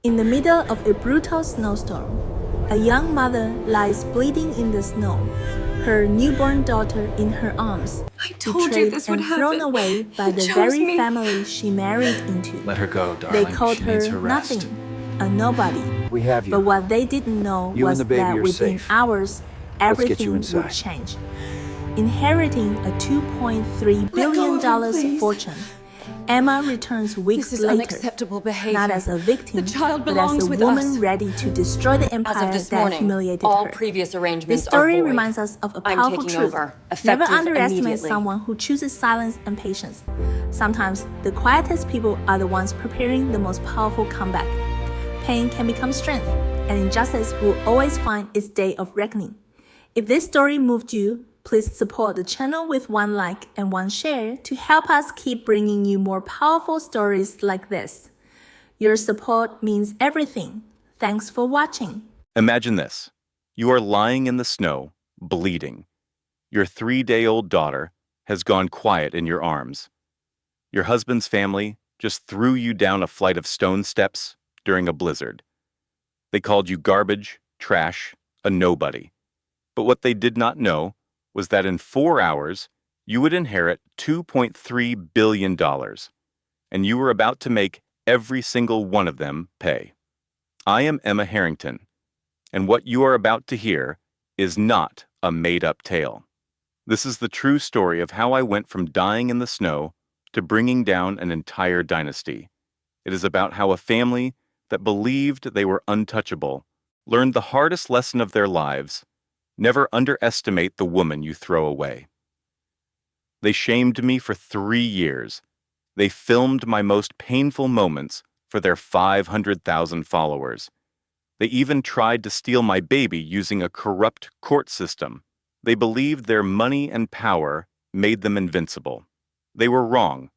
In the middle of a brutal snowstorm, a young mother lies bleeding in the snow, her newborn daughter in her arms, I told you this would and thrown happen. away by You the chose very me. family she married into. Let her go, They darling. called She needs her her rest. nothing, a nobody. We have you. But what they didn't know You and was the baby that are within safe. hours, Let's get you everything inside. would change. Inheriting a $2.3 billion fortune, Emma returns weeks This is later, unacceptable behavior. not as a victim, The child but as belongs a with woman us. ready to destroy the As empire of this that morning, humiliated all her. previous This arrangements are story void. reminds us of a I'm powerful taking truth. over, Never effective underestimate immediately. someone who chooses silence and patience. Sometimes the quietest people are the ones preparing the most powerful comeback. Pain can become strength, and injustice will always find its day of reckoning. If this story moved you, please support the channel with one like and one share to help us keep bringing you more powerful stories like this. Your support means everything. Thanks for watching. Imagine this. You are lying in the snow, bleeding. Your 3-day-old daughter has gone quiet in your arms. Your husband's family just threw you down a flight of stone steps during a blizzard. They called you garbage, trash, a nobody. But what they did not know was that in 4 hours, you would inherit $2.3 billion, and you were about to make every single one of them pay. I am Emma Harrington, and what you are about to hear is not a made-up tale. This is the true story of how I went from dying in the snow to bringing down an entire dynasty. It is about how a family that believed they were untouchable learned the hardest lesson of their lives: never underestimate the woman you throw away. They shamed me for 3 years. They filmed my most painful moments for their 500,000 followers. They even tried to steal my baby using a corrupt court system. They believed their money and power made them invincible. They were wrong,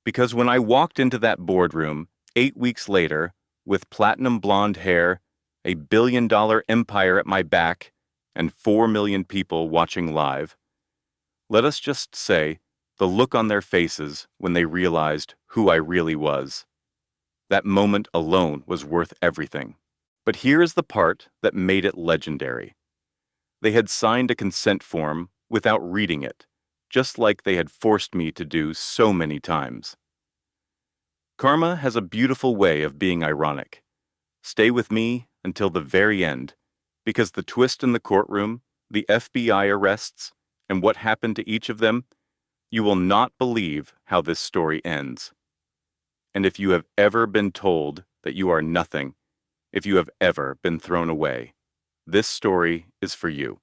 because when I walked into that boardroom 8 weeks later, with platinum blonde hair, a billion-dollar empire at my back, and 4 million people watching live, let us just say the look on their faces when they realized who I really was. That moment alone was worth everything. But here is the part that made it legendary. They had signed a consent form without reading it, just like they had forced me to do so many times. Karma has a beautiful way of being ironic. Stay with me until the very end, because the twist in the courtroom, the FBI arrests, and what happened to each of them, you will not believe how this story ends. And if you have ever been told that you are nothing, if you have ever been thrown away, this story is for you.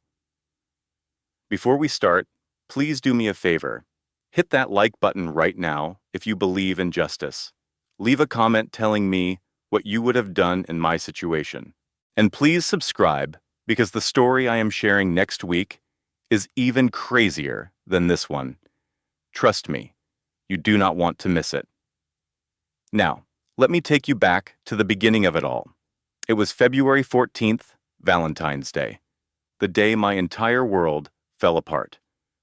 Before we start, please do me a favor. Hit that like button right now if you believe in justice. Leave a comment telling me what you would have done in my situation. And please subscribe, because the story I am sharing next week is even crazier than this one. Trust me, you do not want to miss it. Now, let me take you back to the beginning of it all. It was February 14th, Valentine's Day, the day my entire world fell apart.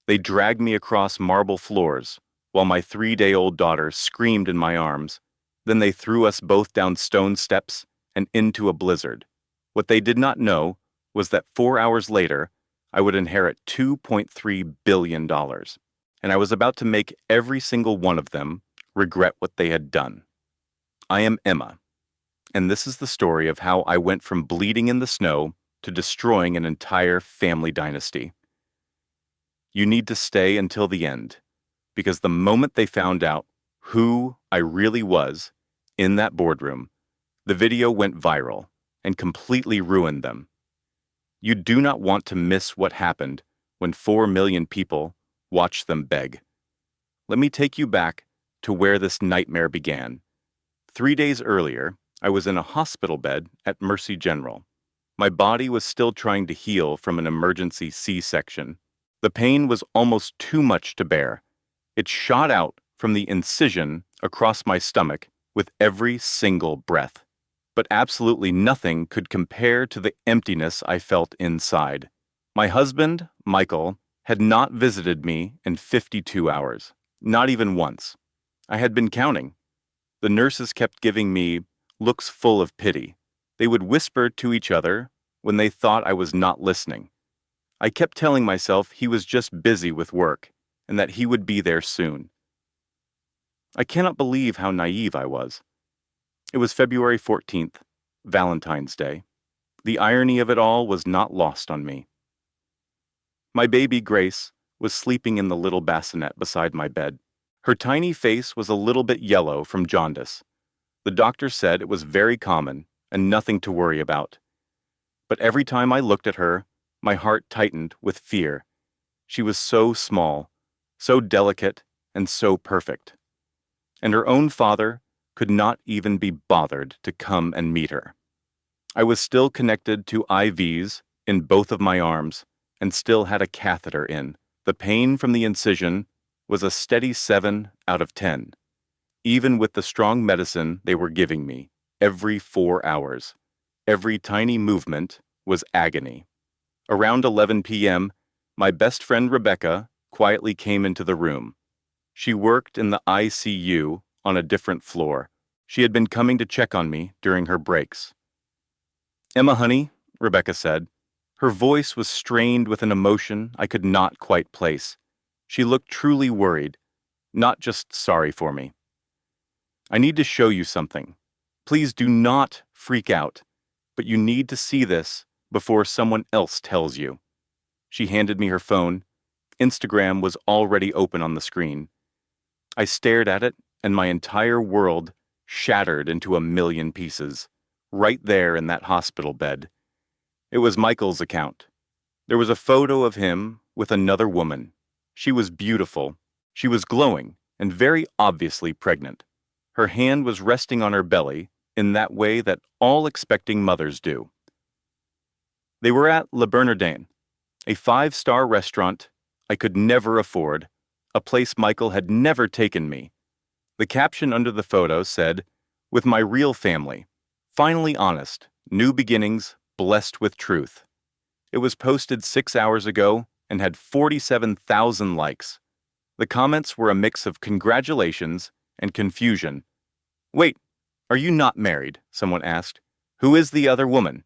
They dragged me across marble floors while my 3-day-old daughter screamed in my arms. Then they threw us both down stone steps and into a blizzard. What they did not know was that 4 hours later, I would inherit $2.3 billion, and I was about to make every single one of them regret what they had done. I am Emma, and this is the story of how I went from bleeding in the snow to destroying an entire family dynasty. You need to stay until the end, because the moment they found out who I really was in that boardroom, the video went viral and completely ruined them. You do not want to miss what happened when 4 million people watched them beg. Let me take you back to where this nightmare began. 3 days earlier, I was in a hospital bed at Mercy General. My body was still trying to heal from an emergency C-section. The pain was almost too much to bear. It shot out from the incision across my stomach with every single breath. But absolutely nothing could compare to the emptiness I felt inside. My husband, Michael, had not visited me in 52 hours. Not even once. I had been counting. The nurses kept giving me looks full of pity. They would whisper to each other when they thought I was not listening. I kept telling myself he was just busy with work and that he would be there soon. I cannot believe how naive I was. It was February 14th, Valentine's Day. The irony of it all was not lost on me. My baby, Grace, was sleeping in the little bassinet beside my bed. Her tiny face was a little bit yellow from jaundice. The doctor said it was very common and nothing to worry about. But every time I looked at her, my heart tightened with fear. She was so small, so delicate, and so perfect. And her own father could not even be bothered to come and meet her. I was still connected to IVs in both of my arms and still had a catheter in. The pain from the incision was a steady 7 out of 10, even with the strong medicine they were giving me every 4 hours. Every tiny movement was agony. Around 11 p.m., my best friend Rebecca quietly came into the room. She worked in the ICU on a different floor. She had been coming to check on me during her breaks. "Emma, honey," Rebecca said. Her voice was strained with an emotion I could not quite place. She looked truly worried, not just sorry for me. "I need to show you something. Please do not freak out, but you need to see this before someone else tells you." She handed me her phone. Instagram was already open on the screen. I stared at it, and my entire world shattered into a million pieces, right there in that hospital bed. It was Michael's account. There was a photo of him with another woman. She was beautiful. She was glowing and very obviously pregnant. Her hand was resting on her belly in that way that all expecting mothers do. They were at Le Bernardin, a 5-star restaurant I could never afford, a place Michael had never taken me. The caption under the photo said, "With my real family. Finally honest. New beginnings, blessed with truth." It was posted 6 hours ago and had 47,000 likes. The comments were a mix of congratulations and confusion. "Wait, are you not married?" someone asked. "Who is the other woman?"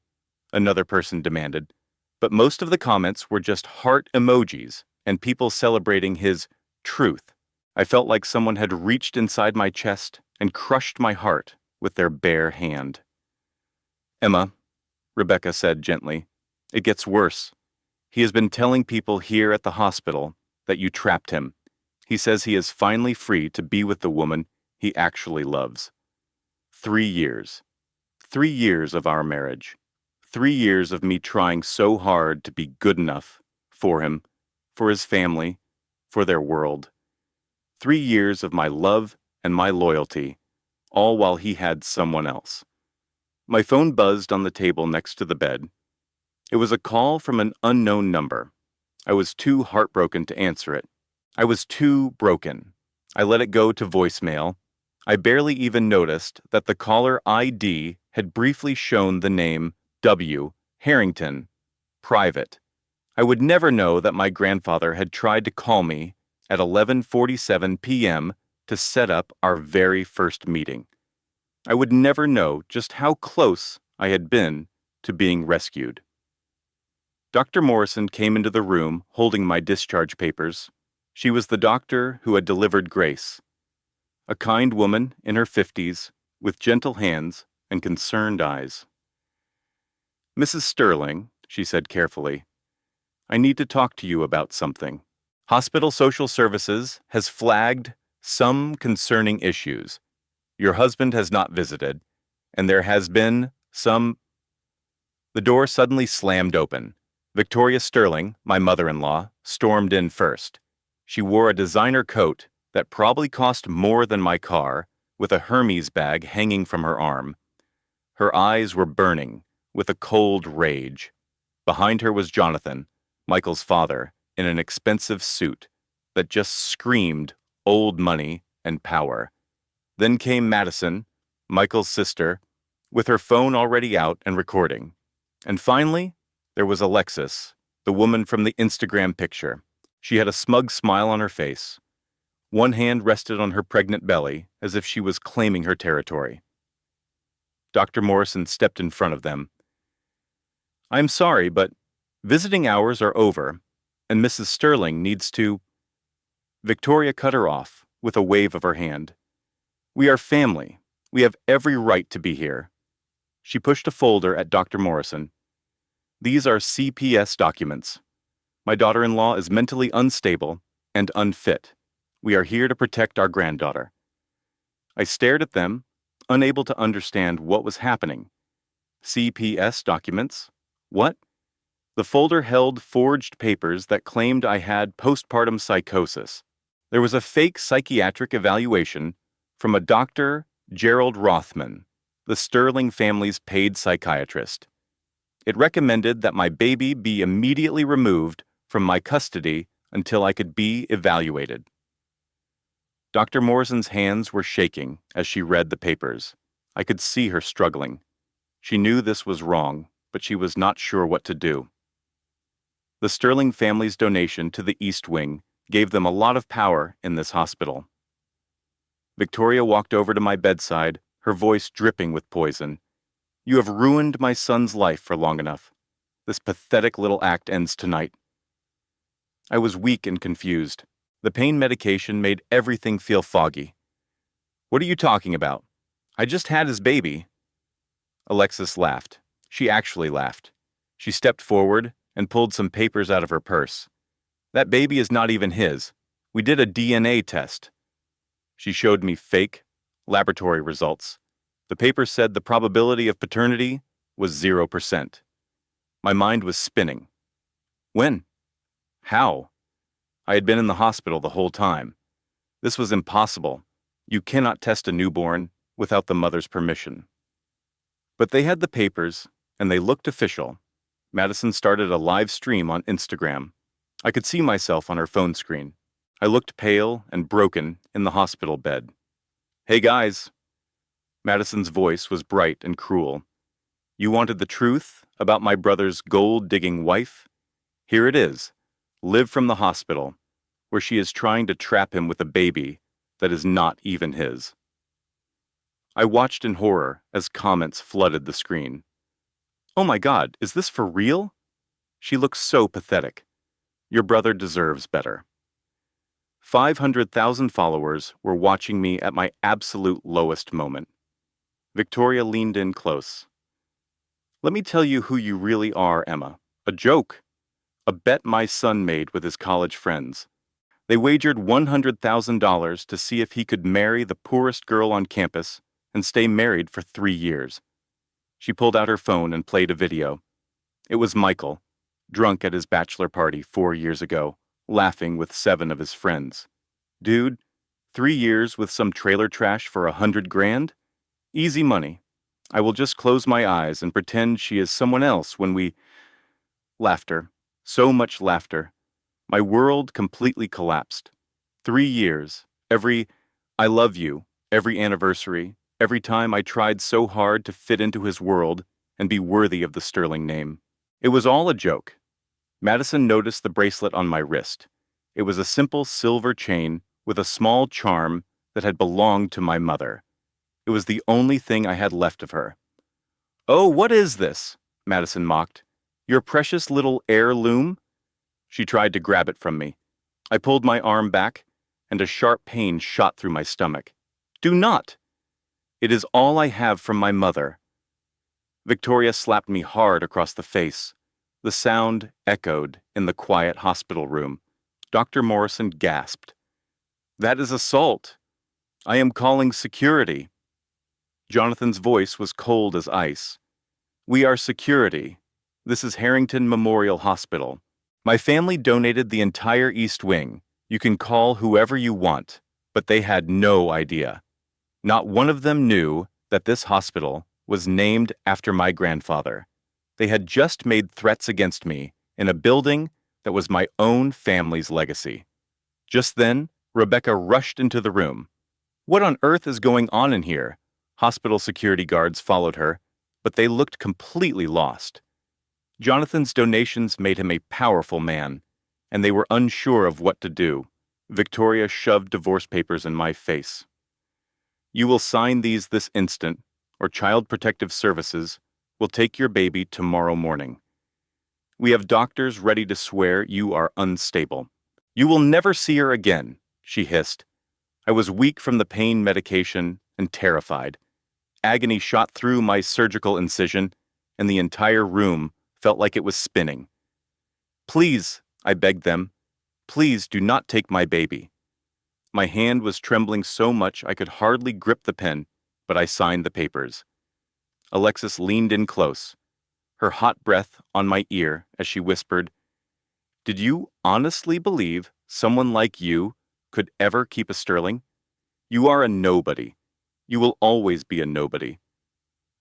another person demanded. But most of the comments were just heart emojis and people celebrating his truth. I felt like someone had reached inside my chest and crushed my heart with their bare hand. "Emma," Rebecca said gently, "it gets worse. He has been telling people here at the hospital that you trapped him. He says he is finally free to be with the woman he actually loves. 3 years. 3 years of our marriage. 3 years of me trying so hard to be good enough for him, for his family, for their world. 3 years of my love and my loyalty, all while he had someone else." My phone buzzed on the table next to the bed. It was a call from an unknown number. I was too heartbroken to answer it. I was too broken. I let it go to voicemail. I barely even noticed that the caller ID had briefly shown the name W. Harrington, private. I would never know that my grandfather had tried to call me at 11:47 p.m. to set up our very first meeting. I would never know just how close I had been to being rescued. Dr. Morrison came into the room holding my discharge papers. She was the doctor who had delivered Grace. A kind woman in her 50s, with gentle hands and concerned eyes. "Mrs. Sterling," she said carefully, "I need to talk to you about something. Hospital Social Services has flagged some concerning issues. Your husband has not visited, and there has been some—" The door suddenly slammed open. Victoria Sterling, my mother-in-law, stormed in first. She wore a designer coat that probably cost more than my car, with a Hermes bag hanging from her arm. Her eyes were burning with a cold rage. Behind her was Jonathan, Michael's father, in an expensive suit that just screamed old money and power. Then came Madison, Michael's sister, with her phone already out and recording. And finally, there was Alexis, the woman from the Instagram picture. She had a smug smile on her face. One hand rested on her pregnant belly, as if she was claiming her territory. Dr. Morrison stepped in front of them. I'm sorry, but visiting hours are over, and Mrs. Sterling needs to... Victoria cut her off with a wave of her hand. We are family. We have every right to be here. She pushed a folder at Dr. Morrison. These are CPS documents. My daughter-in-law is mentally unstable and unfit. We are here to protect our granddaughter. I stared at them, unable to understand what was happening. CPS documents? What? The folder held forged papers that claimed I had postpartum psychosis. There was a fake psychiatric evaluation from a Dr. Gerald Rothman, the Sterling family's paid psychiatrist. It recommended that my baby be immediately removed from my custody until I could be evaluated. Dr. Morrison's hands were shaking as she read the papers. I could see her struggling. She knew this was wrong, but she was not sure what to do. The Sterling family's donation to the East Wing gave them a lot of power in this hospital. Victoria walked over to my bedside, her voice dripping with poison. You have ruined my son's life for long enough. This pathetic little act ends tonight. I was weak and confused. The pain medication made everything feel foggy. What are you talking about? I just had his baby. Alexis laughed. She actually laughed. She stepped forward and pulled some papers out of her purse. That baby is not even his. We did a DNA test. She showed me fake laboratory results. The paper said the probability of paternity was 0%. My mind was spinning. When? How? I had been in the hospital the whole time. This was impossible. You cannot test a newborn without the mother's permission. But they had the papers, and they looked official. Madison started a live stream on Instagram. I could see myself on her phone screen. I looked pale and broken in the hospital bed. Hey guys. Madison's voice was bright and cruel. You wanted the truth about my brother's gold-digging wife? Here it is. Live from the hospital, where she is trying to trap him with a baby that is not even his. I watched in horror as comments flooded the screen. Oh my God, is this for real? She looks so pathetic. Your brother deserves better. 500,000 followers were watching me at my absolute lowest moment. Victoria leaned in close. Let me tell you who you really are, Emma. A joke. A bet my son made with his college friends. They wagered $100,000 to see if he could marry the poorest girl on campus and stay married for 3 years. She pulled out her phone and played a video. It was Michael, drunk at his bachelor party 4 years ago, laughing with 7 of his friends. Dude, 3 years with some trailer trash for $100,000? Easy money. I will just close my eyes and pretend she is someone else when we... Laughter. So much laughter. My world completely collapsed. 3 years. Every I love you, every anniversary, every time I tried so hard to fit into his world and be worthy of the Sterling name. It was all a joke. Madison noticed the bracelet on my wrist. It was a simple silver chain with a small charm that had belonged to my mother. It was the only thing I had left of her. Oh, what is this? Madison mocked. Your precious little heirloom? She tried to grab it from me. I pulled my arm back, and a sharp pain shot through my stomach. Do not! It is all I have from my mother. Victoria slapped me hard across the face. The sound echoed in the quiet hospital room. Dr. Morrison gasped. That is assault. I am calling security. Jonathan's voice was cold as ice. We are security. This is Harrington Memorial Hospital. My family donated the entire East Wing. You can call whoever you want, but they had no idea. Not one of them knew that this hospital was named after my grandfather. They had just made threats against me in a building that was my own family's legacy. Just then, Rebecca rushed into the room. What on earth is going on in here? Hospital security guards followed her, but they looked completely lost. Jonathan's donations made him a powerful man, and they were unsure of what to do. Victoria shoved divorce papers in my face. You will sign these this instant, or Child Protective Services will take your baby tomorrow morning. We have doctors ready to swear you are unstable. You will never see her again, she hissed. I was weak from the pain medication and terrified. Agony shot through my surgical incision, and the entire room felt like it was spinning. Please, I begged them, please do not take my baby. My hand was trembling so much I could hardly grip the pen, but I signed the papers. Alexis leaned in close, her hot breath on my ear as she whispered, "Did you honestly believe someone like you could ever keep a Sterling? You are a nobody. You will always be a nobody."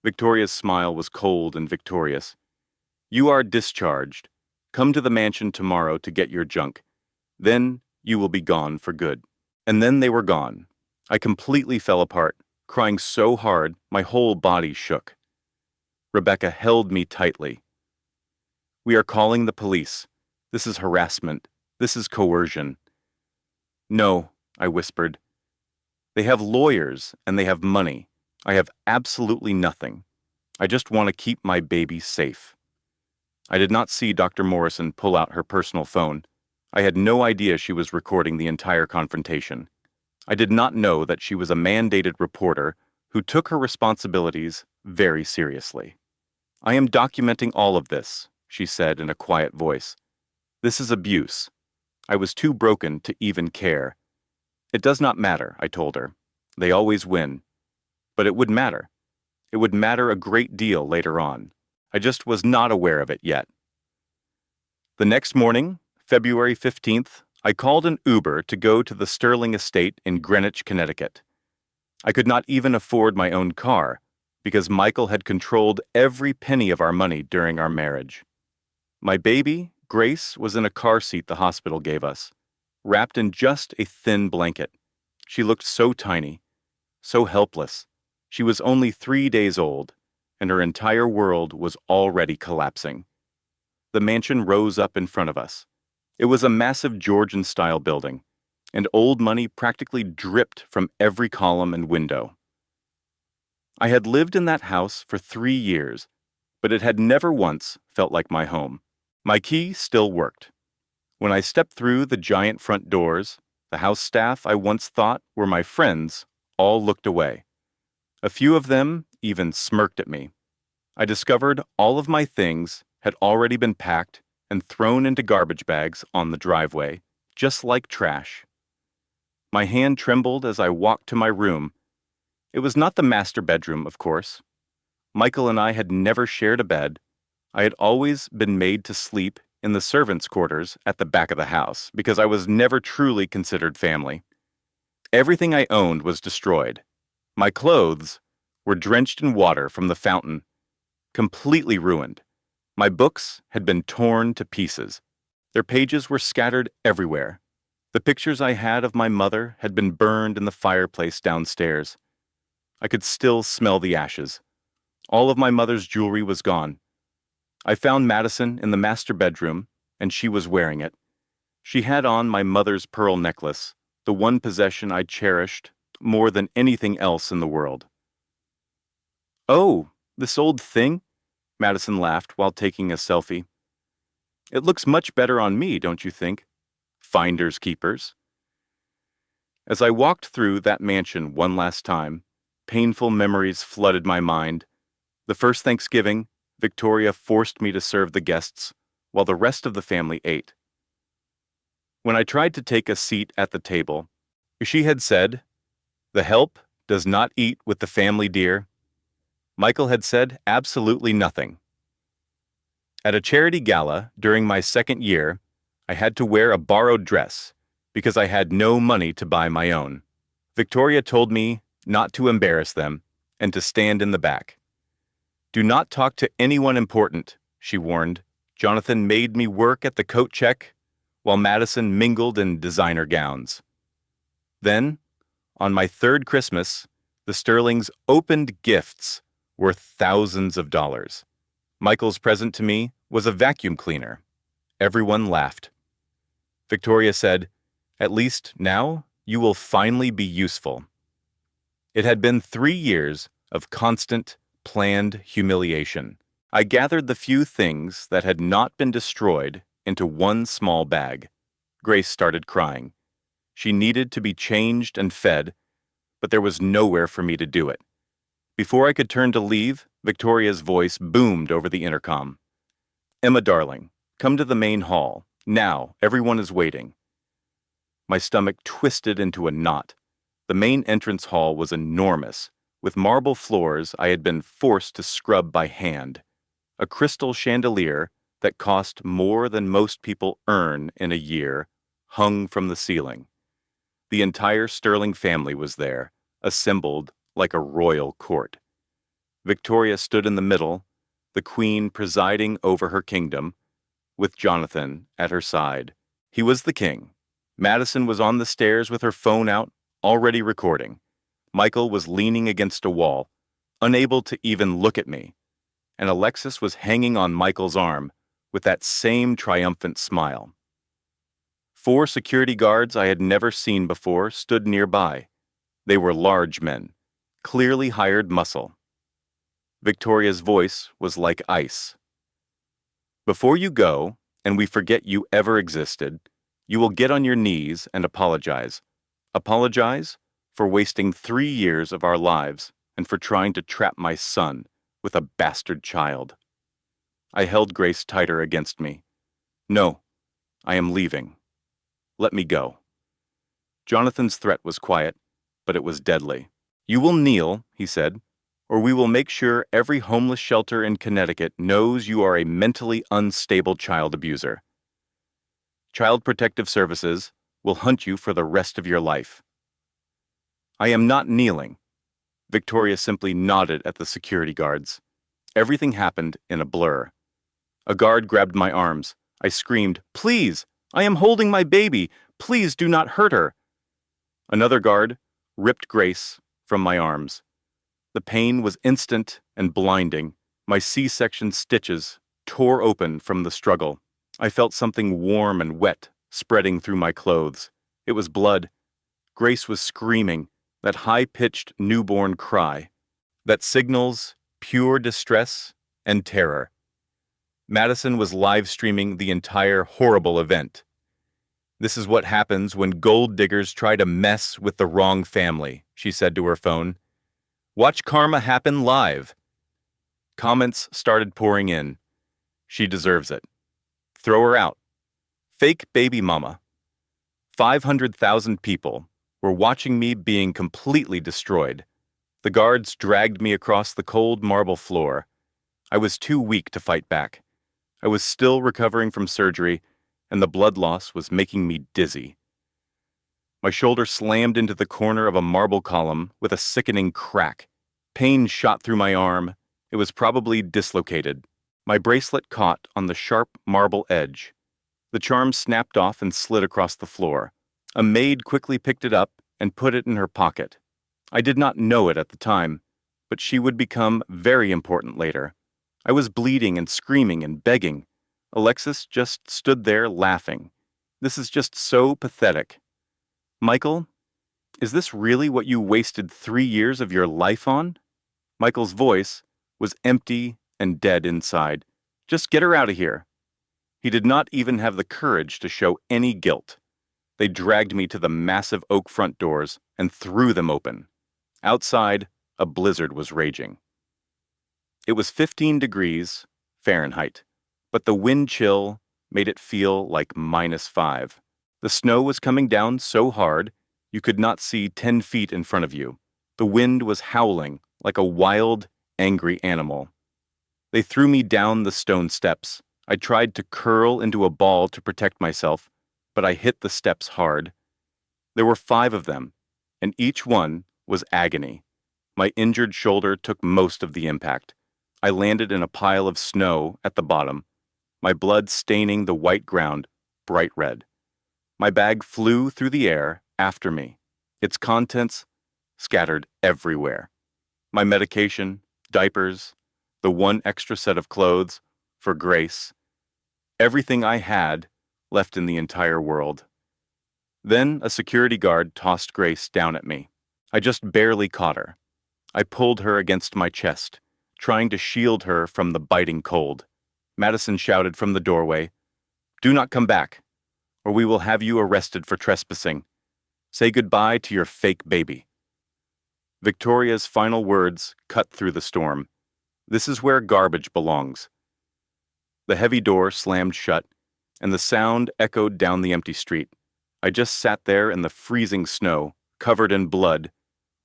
Victoria's smile was cold and victorious. "You are discharged. Come to the mansion tomorrow to get your junk. Then you will be gone for good." And then they were gone. I completely fell apart, crying so hard my whole body shook. Rebecca held me tightly. "We are calling the police. This is harassment. This is coercion." "No," I whispered. "They have lawyers and they have money. I have absolutely nothing. I just want to keep my baby safe." I did not see Dr. Morrison pull out her personal phone. I had no idea she was recording the entire confrontation. I did not know that she was a mandated reporter who took her responsibilities very seriously. "I am documenting all of this," she said in a quiet voice. "This is abuse. I was too broken to even care." "It does not matter," I told her. "They always win." But it would matter. It would matter a great deal later on. I just was not aware of it yet. The next morning, February 15th, I called an Uber to go to the Sterling estate in Greenwich, Connecticut. I could not even afford my own car because Michael had controlled every penny of our money during our marriage. My baby, Grace, was in a car seat the hospital gave us, wrapped in just a thin blanket. She looked so tiny, so helpless. She was only 3 days old, and her entire world was already collapsing. The mansion rose up in front of us. It was a massive Georgian-style building, and old money practically dripped from every column and window. I had lived in that house for 3 years, but it had never once felt like my home. My key still worked. When I stepped through the giant front doors, the house staff I once thought were my friends all looked away. A few of them even smirked at me. I discovered all of my things had already been packed and thrown into garbage bags on the driveway, just like trash. My hand trembled as I walked to my room. It was not the master bedroom, of course. Michael and I had never shared a bed. I had always been made to sleep in the servants' quarters at the back of the house because I was never truly considered family. Everything I owned was destroyed. My clothes were drenched in water from the fountain, completely ruined. My books had been torn to pieces. Their pages were scattered everywhere. The pictures I had of my mother had been burned in the fireplace downstairs. I could still smell the ashes. All of my mother's jewelry was gone. I found Madison in the master bedroom, and she was wearing it. She had on my mother's pearl necklace, the one possession I cherished more than anything else in the world. "Oh, this old thing?" Madison laughed while taking a selfie. "It looks much better on me, don't you think? Finders keepers." As I walked through that mansion one last time, painful memories flooded my mind. The first Thanksgiving, Victoria forced me to serve the guests while the rest of the family ate. When I tried to take a seat at the table, she had said, "The help does not eat with the family, dear." Michael had said absolutely nothing. At a charity gala during my second year, I had to wear a borrowed dress because I had no money to buy my own. Victoria told me not to embarrass them and to stand in the back. "Do not talk to anyone important," she warned. Jonathan made me work at the coat check, while Madison mingled in designer gowns. Then, on my third Christmas, the Sterlings opened gifts worth thousands of dollars. Michael's present to me was a vacuum cleaner. Everyone laughed. Victoria said, "At least now you will finally be useful." It had been 3 years of constant, planned humiliation. I gathered the few things that had not been destroyed into one small bag. Grace started crying. She needed to be changed and fed, but there was nowhere for me to do it. Before I could turn to leave, Victoria's voice boomed over the intercom. "Emma, darling, come to the main hall. Now, everyone is waiting." My stomach twisted into a knot. The main entrance hall was enormous, with marble floors I had been forced to scrub by hand. A crystal chandelier that cost more than most people earn in a year hung from the ceiling. The entire Sterling family was there, assembled like a royal court. Victoria stood in the middle, the queen presiding over her kingdom, with Jonathan at her side. He was the king. Madison was on the stairs with her phone out, already recording. Michael was leaning against a wall, unable to even look at me. And Alexis was hanging on Michael's arm with that same triumphant smile. 4 security guards I had never seen before stood nearby. They were large men, clearly hired muscle. Victoria's voice was like ice. "Before you go, and we forget you ever existed, you will get on your knees and apologize. Apologize for wasting 3 years of our lives and for trying to trap my son with a bastard child." I held Grace tighter against me. "No, I am leaving. Let me go." Jonathan's threat was quiet, but it was deadly. "You will kneel," he said, "or we will make sure every homeless shelter in Connecticut knows you are a mentally unstable child abuser. Child Protective Services will hunt you for the rest of your life." "I am not kneeling." Victoria simply nodded at the security guards. Everything happened in a blur. A guard grabbed my arms. I screamed, "Please! I am holding my baby! Please do not hurt her!" Another guard ripped Grace from my arms. The pain was instant and blinding. My C-section stitches tore open from the struggle. I felt something warm and wet spreading through my clothes. It was blood. Grace was screaming, that high-pitched newborn cry that signals pure distress and terror. Madison was live-streaming the entire horrible event. "This is what happens when gold diggers try to mess with the wrong family," she said to her phone. "Watch karma happen live." Comments started pouring in. "She deserves it. Throw her out. Fake baby mama." 500,000 people were watching me being completely destroyed. The guards dragged me across the cold marble floor. I was too weak to fight back. I was still recovering from surgery, and the blood loss was making me dizzy. My shoulder slammed into the corner of a marble column with a sickening crack. Pain shot through my arm. It was probably dislocated. My bracelet caught on the sharp marble edge. The charm snapped off and slid across the floor. A maid quickly picked it up and put it in her pocket. I did not know it at the time, but she would become very important later. I was bleeding and screaming and begging. Alexis just stood there laughing. "This is just so pathetic." "Michael, is this really what you wasted 3 years of your life on?" Michael's voice was empty and dead inside. "Just get her out of here." He did not even have the courage to show any guilt. They dragged me to the massive oak front doors and threw them open. Outside, a blizzard was raging. It was 15 degrees Fahrenheit, but the wind chill made it feel like -5. The snow was coming down so hard you could not see 10 feet in front of you. The wind was howling like a wild, angry animal. They threw me down the stone steps. I tried to curl into a ball to protect myself, but I hit the steps hard. There were 5 of them, and each one was agony. My injured shoulder took most of the impact. I landed in a pile of snow at the bottom, my blood staining the white ground bright red. My bag flew through the air after me, its contents scattered everywhere. My medication, diapers, the one extra set of clothes for Grace, everything I had left in the entire world. Then a security guard tossed Grace down at me. I just barely caught her. I pulled her against my chest, trying to shield her from the biting cold. Madison shouted from the doorway, "Do not come back, or we will have you arrested for trespassing. Say goodbye to your fake baby." Victoria's final words cut through the storm. "This is where garbage belongs." The heavy door slammed shut, and the sound echoed down the empty street. I just sat there in the freezing snow, covered in blood,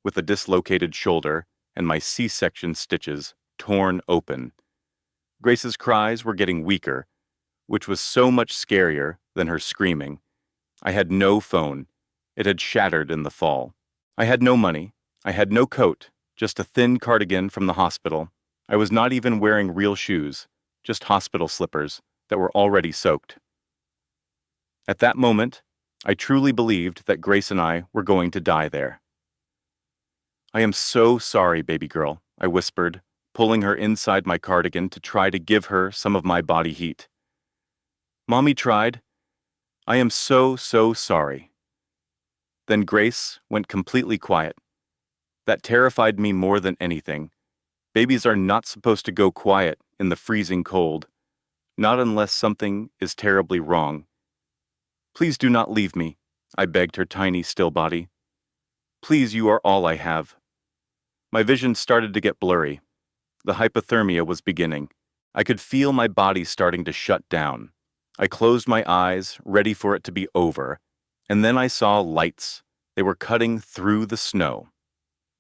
with a dislocated shoulder and my C-section stitches torn open. Grace's cries were getting weaker, which was so much scarier than her screaming. I had no phone. It had shattered in the fall. I had no money. I had no coat, just a thin cardigan from the hospital. I was not even wearing real shoes, just hospital slippers that were already soaked. At that moment, I truly believed that Grace and I were going to die there. "I am so sorry, baby girl," I whispered, pulling her inside my cardigan to try to give her some of my body heat. "Mommy tried. I am so sorry." Then Grace went completely quiet. That terrified me more than anything. Babies are not supposed to go quiet in the freezing cold, not unless something is terribly wrong. "Please do not leave me," I begged her tiny, still body. "Please, you are all I have." My vision started to get blurry. The hypothermia was beginning. I could feel my body starting to shut down. I closed my eyes, ready for it to be over, and then I saw lights. They were cutting through the snow.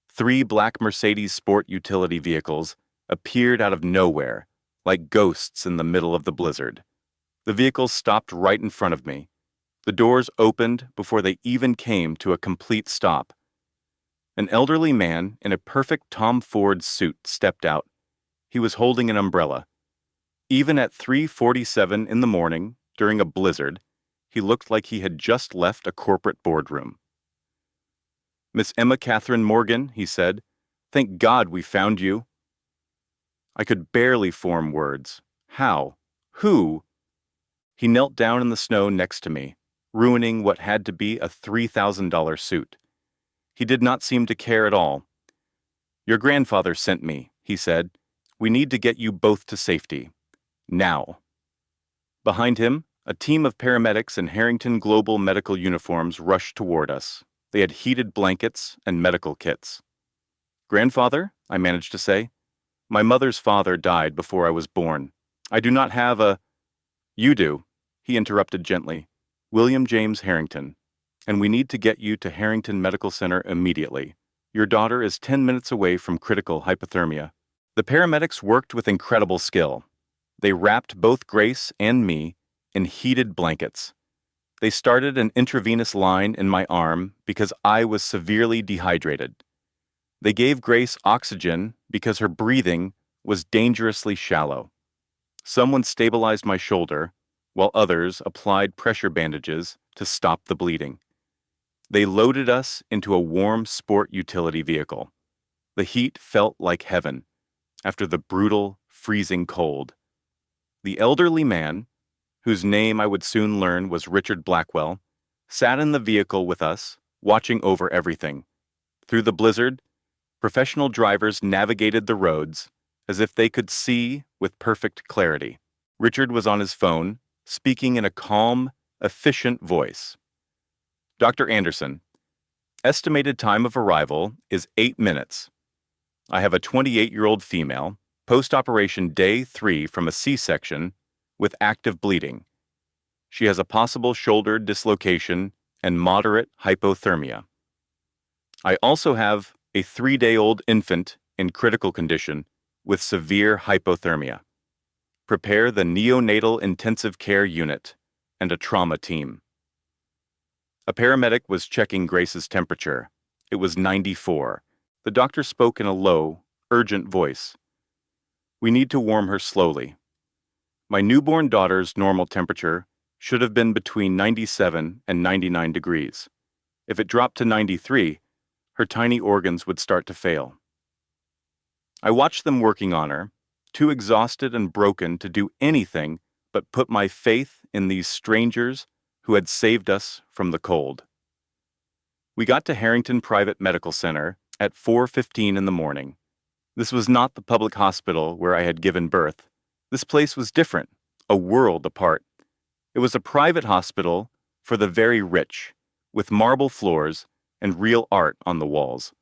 3 black Mercedes sport utility vehicles appeared out of nowhere, like ghosts in the middle of the blizzard. The vehicles stopped right in front of me. The doors opened before they even came to a complete stop. An elderly man in a perfect Tom Ford suit stepped out. He was holding an umbrella. Even at 3:47 in the morning, during a blizzard, he looked like he had just left a corporate boardroom. "Miss Emma Catherine Morgan," he said, "thank God we found you." I could barely form words. How? Who? He knelt down in the snow next to me, ruining what had to be a $3,000 suit. He did not seem to care at all. "Your grandfather sent me," he said. "We need to get you both to safety. Now." Behind him, a team of paramedics in Harrington Global medical uniforms rushed toward us. They had heated blankets and medical kits. "Grandfather?" I managed to say. "My mother's father died before I was born. I do not have a—" "You do," he interrupted gently. "William James Harrington. And we need to get you to Harrington Medical Center immediately. Your daughter is 10 minutes away from critical hypothermia." The paramedics worked with incredible skill. They wrapped both Grace and me in heated blankets. They started an intravenous line in my arm because I was severely dehydrated. They gave Grace oxygen because her breathing was dangerously shallow. Someone stabilized my shoulder, while others applied pressure bandages to stop the bleeding. They loaded us into a warm sport utility vehicle. The heat felt like heaven after the brutal, freezing cold. The elderly man, whose name I would soon learn was Richard Blackwell, sat in the vehicle with us, watching over everything. Through the blizzard, professional drivers navigated the roads as if they could see with perfect clarity. Richard was on his phone, speaking in a calm, efficient voice. "Dr. Anderson, estimated time of arrival is 8 minutes. I have a 28-year-old female, post-operation day 3 from a C-section with active bleeding. She has a possible shoulder dislocation and moderate hypothermia. I also have a 3-day-old infant in critical condition with severe hypothermia. Prepare the neonatal intensive care unit and a trauma team." A paramedic was checking Grace's temperature. It was 94. The doctor spoke in a low, urgent voice. "We need to warm her slowly. My newborn daughter's normal temperature should have been between 97 and 99 degrees. If it dropped to 93, her tiny organs would start to fail." I watched them working on her, too exhausted and broken to do anything but put my faith in these strangers who had saved us from the cold. We got to Harrington Private Medical Center at 4:15 in the morning. This was not the public hospital where I had given birth. This place was different, a world apart. It was a private hospital for the very rich, with marble floors and real art on the walls.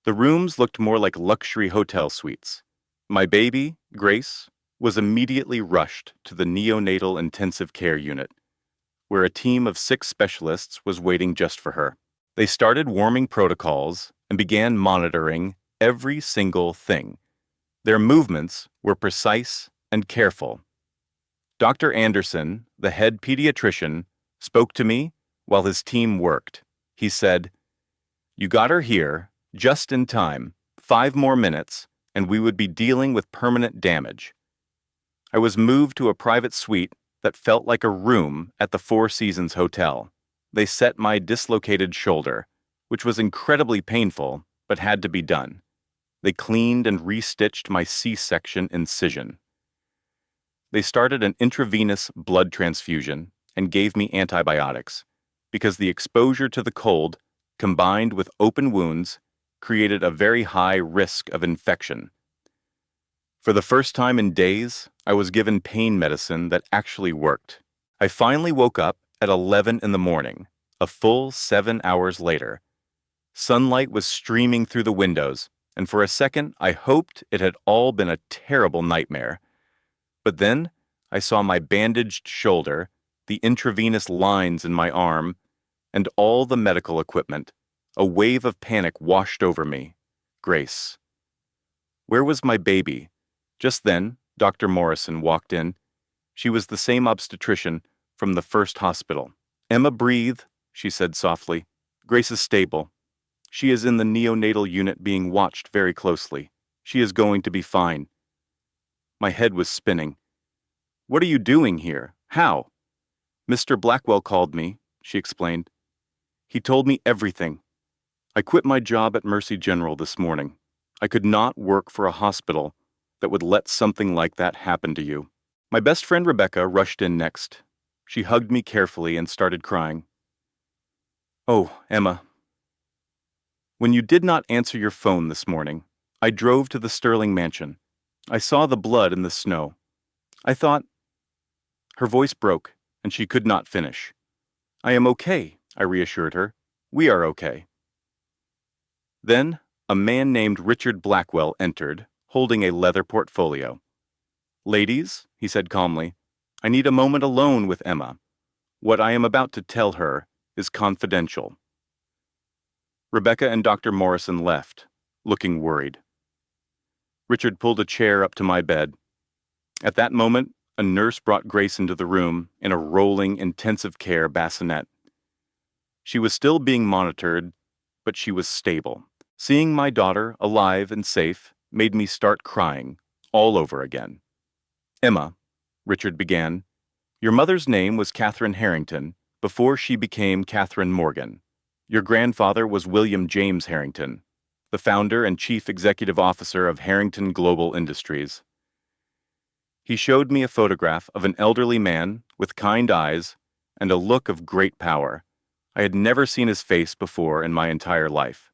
The rooms looked more like luxury hotel suites. My baby, Grace, was immediately rushed to the neonatal intensive care unit, where a team of 6 specialists was waiting just for her. They started warming protocols and began monitoring every single thing. Their movements were precise and careful. Dr. Anderson, the head pediatrician, spoke to me while his team worked. He said, "You got her here, just in time, 5 more minutes, and we would be dealing with permanent damage." I was moved to a private suite that felt like a room at the Four Seasons Hotel. They set my dislocated shoulder, which was incredibly painful, but had to be done. They cleaned and restitched my C-section incision. They started an intravenous blood transfusion and gave me antibiotics, because the exposure to the cold, combined with open wounds, created a very high risk of infection. For the first time in days, I was given pain medicine that actually worked. I finally woke up at 11 in the morning, a full 7 hours later. Sunlight was streaming through the windows, and for a second I hoped it had all been a terrible nightmare. But then I saw my bandaged shoulder, the intravenous lines in my arm, and all the medical equipment. A wave of panic washed over me. Grace. Where was my baby? Just then, Dr. Morrison walked in. She was the same obstetrician from the first hospital. "Emma, breathe," she said softly. "Grace is stable. She is in the neonatal unit being watched very closely. She is going to be fine." My head was spinning. "What are you doing here? How?" "Mr. Blackwell called me," she explained. "He told me everything. I quit my job at Mercy General this morning. I could not work for a hospital that would let something like that happen to you." My best friend Rebecca rushed in next. She hugged me carefully and started crying. "Oh, Emma. When you did not answer your phone this morning, I drove to the Sterling mansion. I saw the blood in the snow. I thought—" Her voice broke, and she could not finish. "I am okay," I reassured her. "We are okay." Then, a man named Richard Blackwell entered, holding a leather portfolio. "Ladies," he said calmly, "I need a moment alone with Emma. What I am about to tell her is confidential." Rebecca and Dr. Morrison left, looking worried. Richard pulled a chair up to my bed. At that moment, a nurse brought Grace into the room in a rolling intensive care bassinet. She was still being monitored, but she was stable. Seeing my daughter alive and safe made me start crying all over again. "Emma," Richard began, "your mother's name was Catherine Harrington before she became Catherine Morgan. Your grandfather was William James Harrington, the founder and chief executive officer of Harrington Global Industries." He showed me a photograph of an elderly man with kind eyes and a look of great power. I had never seen his face before in my entire life.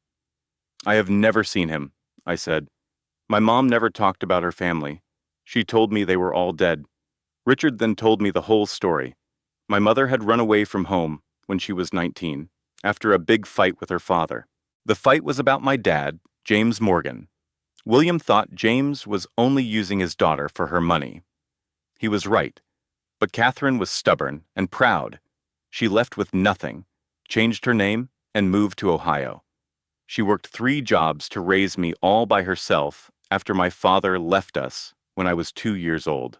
"I have never seen him," I said. "My mom never talked about her family. She told me they were all dead." Richard then told me the whole story. My mother had run away from home when she was 19, after a big fight with her father. The fight was about my dad, James Morgan. William thought James was only using his daughter for her money. He was right, but Catherine was stubborn and proud. She left with nothing, changed her name, and moved to Ohio. She worked 3 jobs to raise me all by herself after my father left us when I was 2 years old.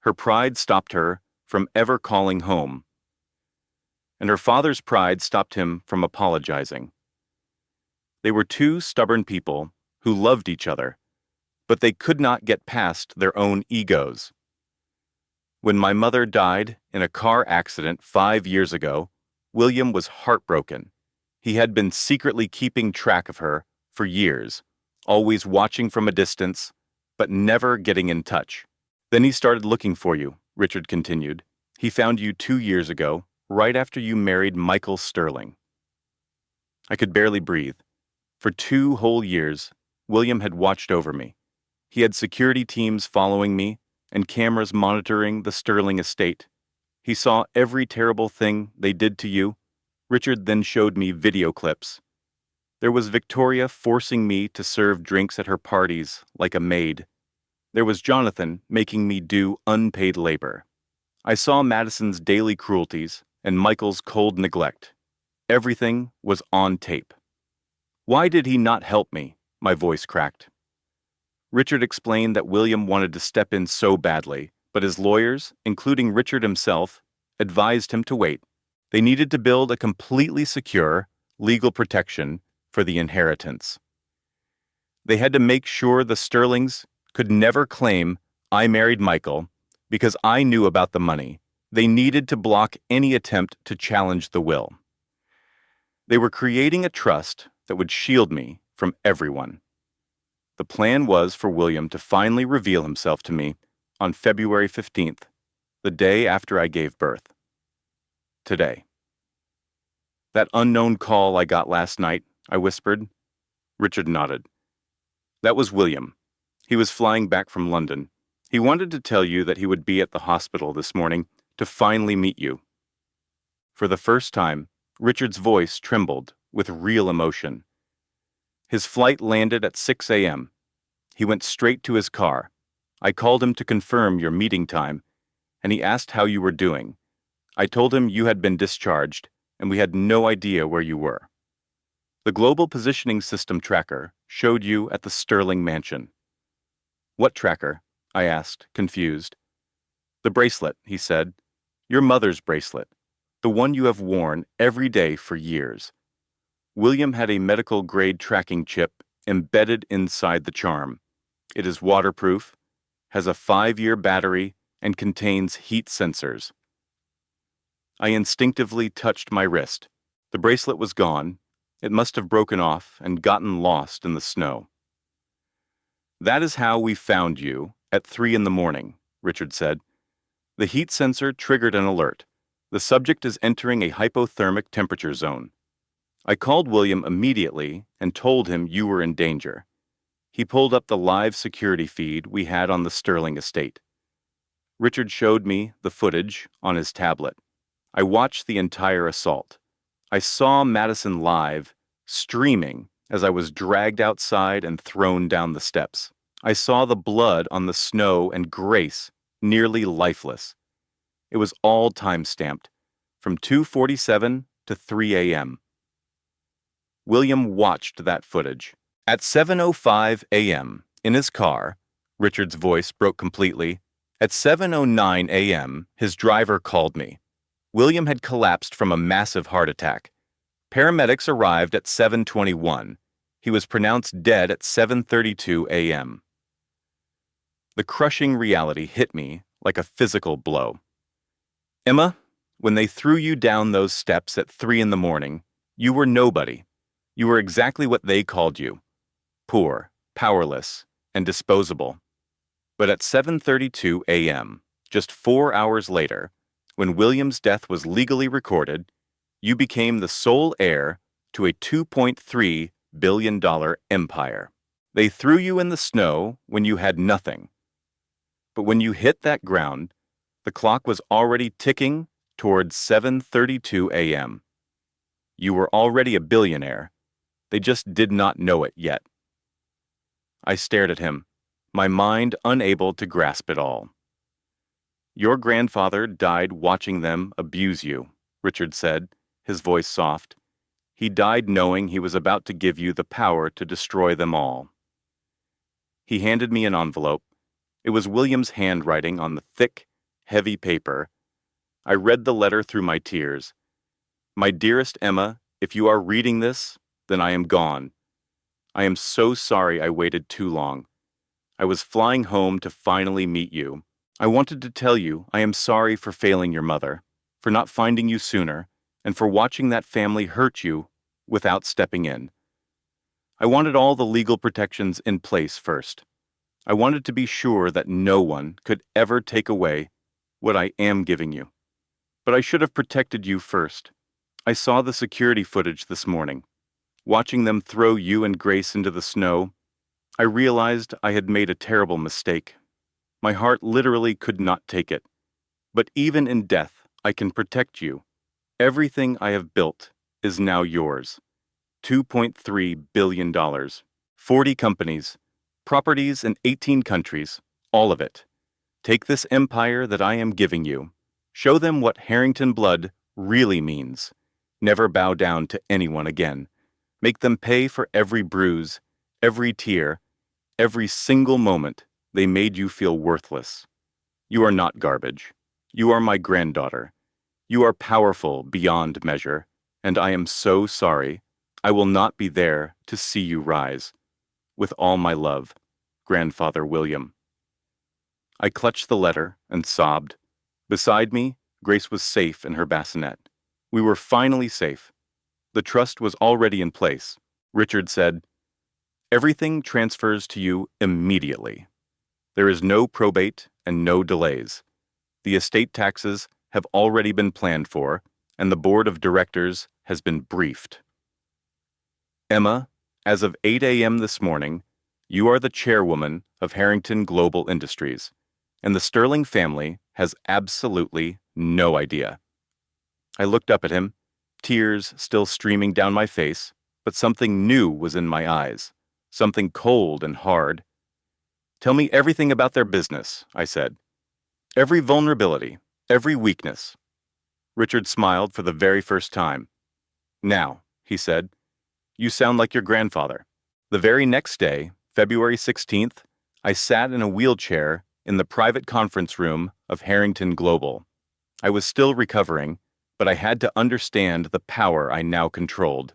Her pride stopped her from ever calling home, and her father's pride stopped him from apologizing. They were 2 stubborn people who loved each other, but they could not get past their own egos. When my mother died in a car accident 5 years ago, William was heartbroken. He had been secretly keeping track of her for years, always watching from a distance, but never getting in touch. "Then he started looking for you," Richard continued. "He found you 2 years ago, right after you married Michael Sterling." I could barely breathe. For 2 whole years, William had watched over me. He had security teams following me and cameras monitoring the Sterling estate. He saw every terrible thing they did to you. Richard then showed me video clips. There was Victoria forcing me to serve drinks at her parties like a maid. There was Jonathan making me do unpaid labor. I saw Madison's daily cruelties and Michael's cold neglect. Everything was on tape. Why did he not help me? My voice cracked. Richard explained that William wanted to step in so badly, but his lawyers, including Richard himself, advised him to wait. They needed to build a completely secure, legal protection for the inheritance. They had to make sure the Sterlings could never claim I married Michael because I knew about the money. They needed to block any attempt to challenge the will. They were creating a trust that would shield me from everyone. The plan was for William to finally reveal himself to me on February 15th, the day after I gave birth. Today. That unknown call I got last night, I whispered. Richard nodded. That was William. He was flying back from London. He wanted to tell you that he would be at the hospital this morning to finally meet you. For the first time, Richard's voice trembled with real emotion. His flight landed at 6 a.m. He went straight to his car. I called him to confirm your meeting time, and he asked how you were doing. I told him you had been discharged, and we had no idea where you were. The Global Positioning System tracker showed you at the Sterling mansion. What tracker? I asked, confused. The bracelet, he said. Your mother's bracelet. The one you have worn every day for years. William had a medical-grade tracking chip embedded inside the charm. It is waterproof, has a 5-year battery, and contains heat sensors. I instinctively touched my wrist. The bracelet was gone. It must have broken off and gotten lost in the snow. That is how we found you at 3 a.m, Richard said. The heat sensor triggered an alert. The subject is entering a hypothermic temperature zone. I called William immediately and told him you were in danger. He pulled up the live security feed we had on the Sterling estate. Richard showed me the footage on his tablet. I watched the entire assault. I saw Madison live, streaming, as I was dragged outside and thrown down the steps. I saw the blood on the snow and Grace, nearly lifeless. It was all time-stamped, from 2:47 to 3 a.m. William watched that footage. At 7:05 a.m., in his car, Richard's voice broke completely. At 7:09 a.m., his driver called me. William had collapsed from a massive heart attack. Paramedics arrived at 7:21. He was pronounced dead at 7:32 a.m. The crushing reality hit me like a physical blow. Emma, when they threw you down those steps at 3 a.m, you were nobody. You were exactly what they called you. Poor, powerless, and disposable. But at 7:32 a.m., just 4 hours later, when William's death was legally recorded, you became the sole heir to a $2.3 billion empire. They threw you in the snow when you had nothing. But when you hit that ground, the clock was already ticking towards 7:32 a.m. You were already a billionaire. They just did not know it yet. I stared at him, my mind unable to grasp it all. Your grandfather died watching them abuse you, Richard said, his voice soft. He died knowing he was about to give you the power to destroy them all. He handed me an envelope. It was William's handwriting on the thick, heavy paper. I read the letter through my tears. My dearest Emma, if you are reading this, then I am gone. I am so sorry I waited too long. I was flying home to finally meet you. I wanted to tell you I am sorry for failing your mother, for not finding you sooner, and for watching that family hurt you without stepping in. I wanted all the legal protections in place first. I wanted to be sure that no one could ever take away what I am giving you. But I should have protected you first. I saw the security footage this morning. Watching them throw you and Grace into the snow, I realized I had made a terrible mistake. My heart literally could not take it. But even in death, I can protect you. Everything I have built is now yours. $2.3 billion. 40 companies, properties in 18 countries, all of it. Take this empire that I am giving you. Show them what Harrington blood really means. Never bow down to anyone again. Make them pay for every bruise, every tear, every single moment they made you feel worthless. You are not garbage. You are my granddaughter. You are powerful beyond measure, and I am so sorry. I will not be there to see you rise. With all my love, Grandfather William. I clutched the letter and sobbed. Beside me, Grace was safe in her bassinet. We were finally safe. The trust was already in place. Richard said, "Everything transfers to you immediately. There is no probate and no delays. The estate taxes have already been planned for, and the board of directors has been briefed. Emma, as of 8 a.m. this morning, you are the chairwoman of Harrington Global Industries, and the Sterling family has absolutely no idea." I looked up at him, tears still streaming down my face, but something new was in my eyes, something cold and hard. "Tell me everything about their business," I said. "Every vulnerability, every weakness." Richard smiled for the very first time. "Now," he said, "you sound like your grandfather." The very next day, February 16th, I sat in a wheelchair in the private conference room of Harrington Global. I was still recovering, but I had to understand the power I now controlled.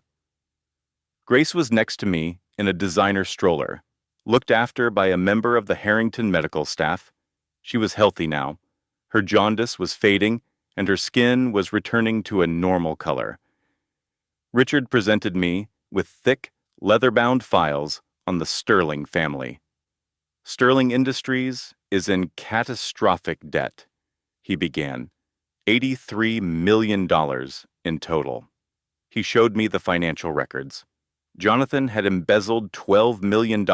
Grace was next to me in a designer stroller, looked after by a member of the Harrington medical staff. She was healthy now. Her jaundice was fading, and her skin was returning to a normal color. Richard presented me with thick, leather-bound files on the Sterling family. "Sterling Industries is in catastrophic debt," he began. $83 million in total. He showed me the financial records. Jonathan had embezzled $12 million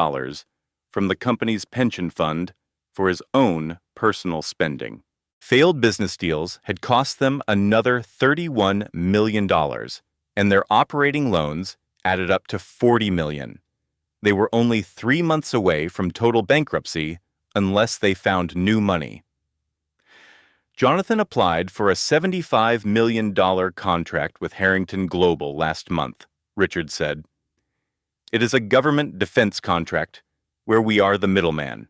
from the company's pension fund for his own personal spending. Failed business deals had cost them another $31 million, and their operating loans added up to $40 million. They were only 3 months away from total bankruptcy unless they found new money. Jonathan applied for a $75 million contract with Harrington Global last month, Richard said. "It is a government defense contract where we are the middleman.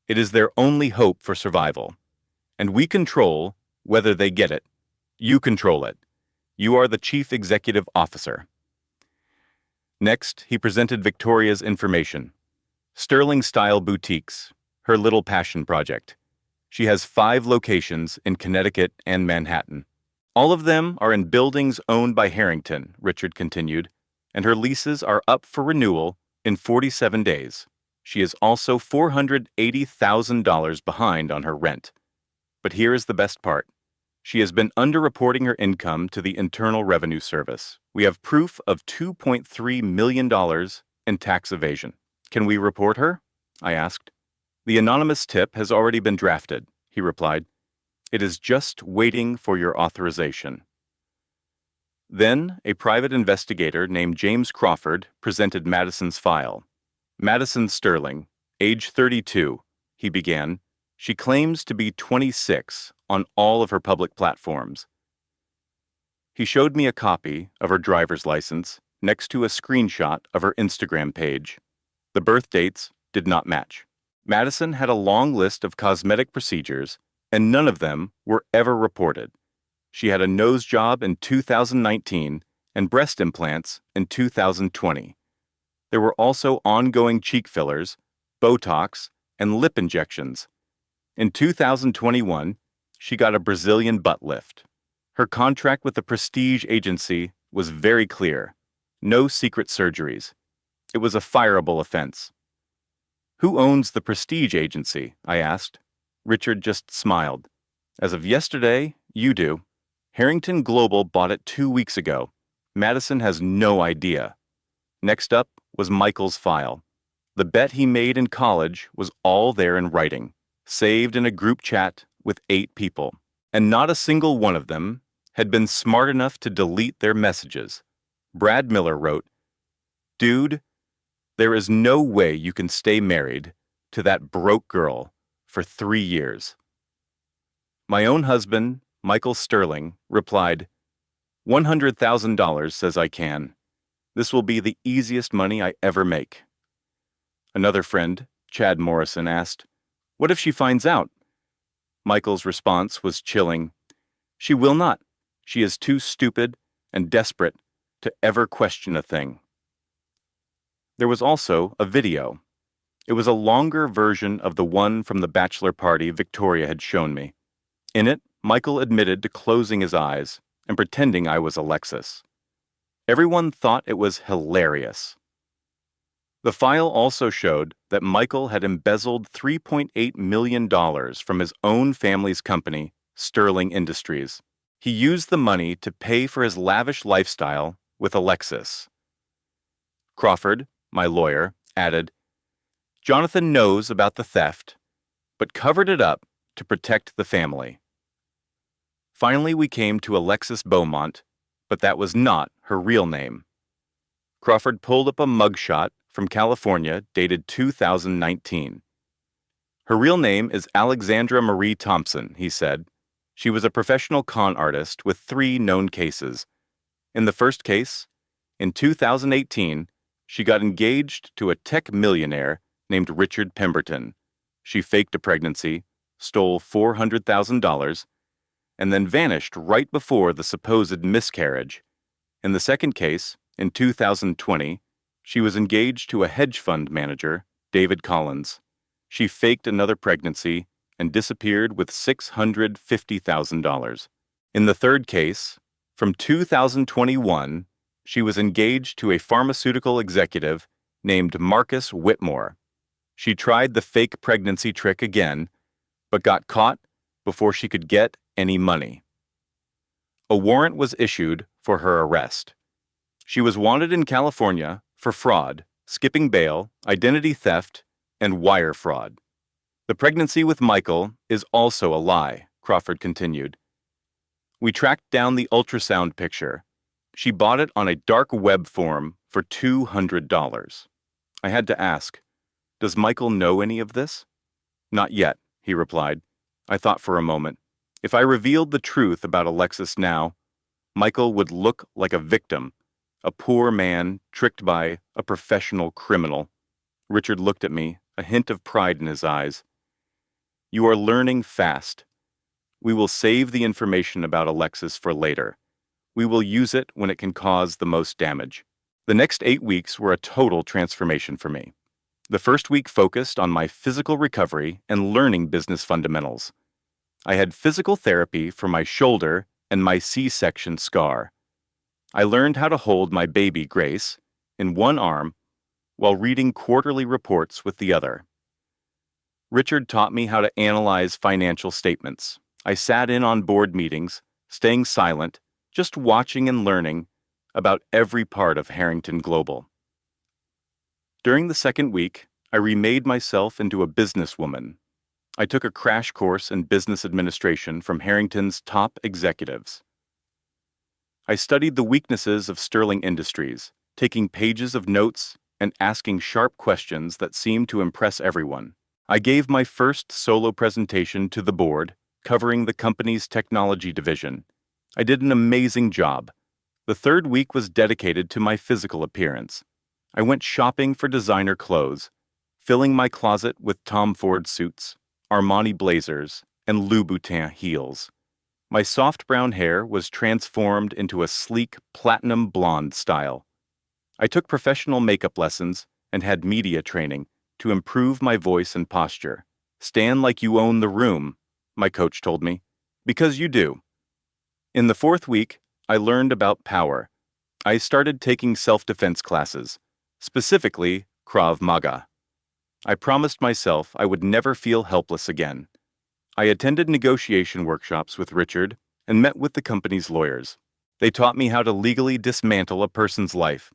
It is their only hope for survival. And we control whether they get it. You control it. You are the chief executive officer." Next, he presented Victoria's information. Sterling-style boutiques, her little passion project. She has 5 locations in Connecticut and Manhattan. All of them are in buildings owned by Harrington, Richard continued, and her leases are up for renewal in 47 days. She is also $480,000 behind on her rent. But here is the best part. She has been underreporting her income to the Internal Revenue Service. We have proof of $2.3 million in tax evasion. "Can we report her?" I asked. "The anonymous tip has already been drafted," he replied. "It is just waiting for your authorization." Then, a private investigator named James Crawford presented Madison's file. "Madison Sterling, age 32, he began. "She claims to be 26 on all of her public platforms." He showed me a copy of her driver's license next to a screenshot of her Instagram page. The birth dates did not match. Madison had a long list of cosmetic procedures, and none of them were ever reported. She had a nose job in 2019 and breast implants in 2020. There were also ongoing cheek fillers, Botox, and lip injections. In 2021, she got a Brazilian butt lift. Her contract with the prestige agency was very clear. No secret surgeries. It was a fireable offense. "Who owns the prestige agency?" I asked. Richard just smiled. "As of yesterday, you do. Harrington Global bought it 2 weeks ago. Madison has no idea." Next up was Michael's file. The bet he made in college was all there in writing, saved in a group chat with 8 people. And not a single one of them had been smart enough to delete their messages. Brad Miller wrote, "Dude, there is no way you can stay married to that broke girl for 3 years." My own husband, Michael Sterling, replied, $100,000 says I can. This will be the easiest money I ever make. Another friend, Chad Morrison, asked, "What if she finds out?" Michael's response was chilling. "She will not. She is too stupid and desperate to ever question a thing." There was also a video. It was a longer version of the one from the bachelor party Victoria had shown me. In it, Michael admitted to closing his eyes and pretending I was Alexis. Everyone thought it was hilarious. The file also showed that Michael had embezzled $3.8 million from his own family's company, Sterling Industries. He used the money to pay for his lavish lifestyle with Alexis. Crawford, my lawyer, added, "Jonathan knows about the theft, but covered it up to protect the family." Finally, we came to Alexis Beaumont, but that was not her real name. Crawford pulled up a mugshot from California dated 2019. "Her real name is Alexandra Marie Thompson," he said. "She was a professional con artist with 3 known cases. In the first case, in 2018, she got engaged to a tech millionaire named Richard Pemberton. She faked a pregnancy, stole $400,000, and then vanished right before the supposed miscarriage. In the second case, in 2020, she was engaged to a hedge fund manager, David Collins. She faked another pregnancy and disappeared with $650,000. In the third case, from 2021, she was engaged to a pharmaceutical executive named Marcus Whitmore. She tried the fake pregnancy trick again, but got caught before she could get any money. A warrant was issued for her arrest. She was wanted in California for fraud, skipping bail, identity theft, and wire fraud. The pregnancy with Michael is also a lie, Crawford continued. We tracked down the ultrasound picture. She bought it on a dark web forum for $200. I had to ask, "Does Michael know any of this?" "Not yet," he replied. I thought for a moment. If I revealed the truth about Alexis now, Michael would look like a victim, a poor man tricked by a professional criminal. Richard looked at me, a hint of pride in his eyes. "You are learning fast. We will save the information about Alexis for later. We will use it when it can cause the most damage." The next 8 weeks were a total transformation for me. The first week focused on my physical recovery and learning business fundamentals. I had physical therapy for my shoulder and my C-section scar. I learned how to hold my baby, Grace, in one arm while reading quarterly reports with the other. Richard taught me how to analyze financial statements. I sat in on board meetings, staying silent, just watching and learning about every part of Harrington Global. During the second week, I remade myself into a businesswoman. I took a crash course in business administration from Harrington's top executives. I studied the weaknesses of Sterling Industries, taking pages of notes and asking sharp questions that seemed to impress everyone. I gave my first solo presentation to the board, covering the company's technology division. I did an amazing job. The third week was dedicated to my physical appearance. I went shopping for designer clothes, filling my closet with Tom Ford suits, Armani blazers, and Louboutin heels. My soft brown hair was transformed into a sleek platinum blonde style. I took professional makeup lessons and had media training to improve my voice and posture. "Stand like you own the room," my coach told me, "because you do." In the fourth week, I learned about power. I started taking self-defense classes, specifically Krav Maga. I promised myself I would never feel helpless again. I attended negotiation workshops with Richard and met with the company's lawyers. They taught me how to legally dismantle a person's life.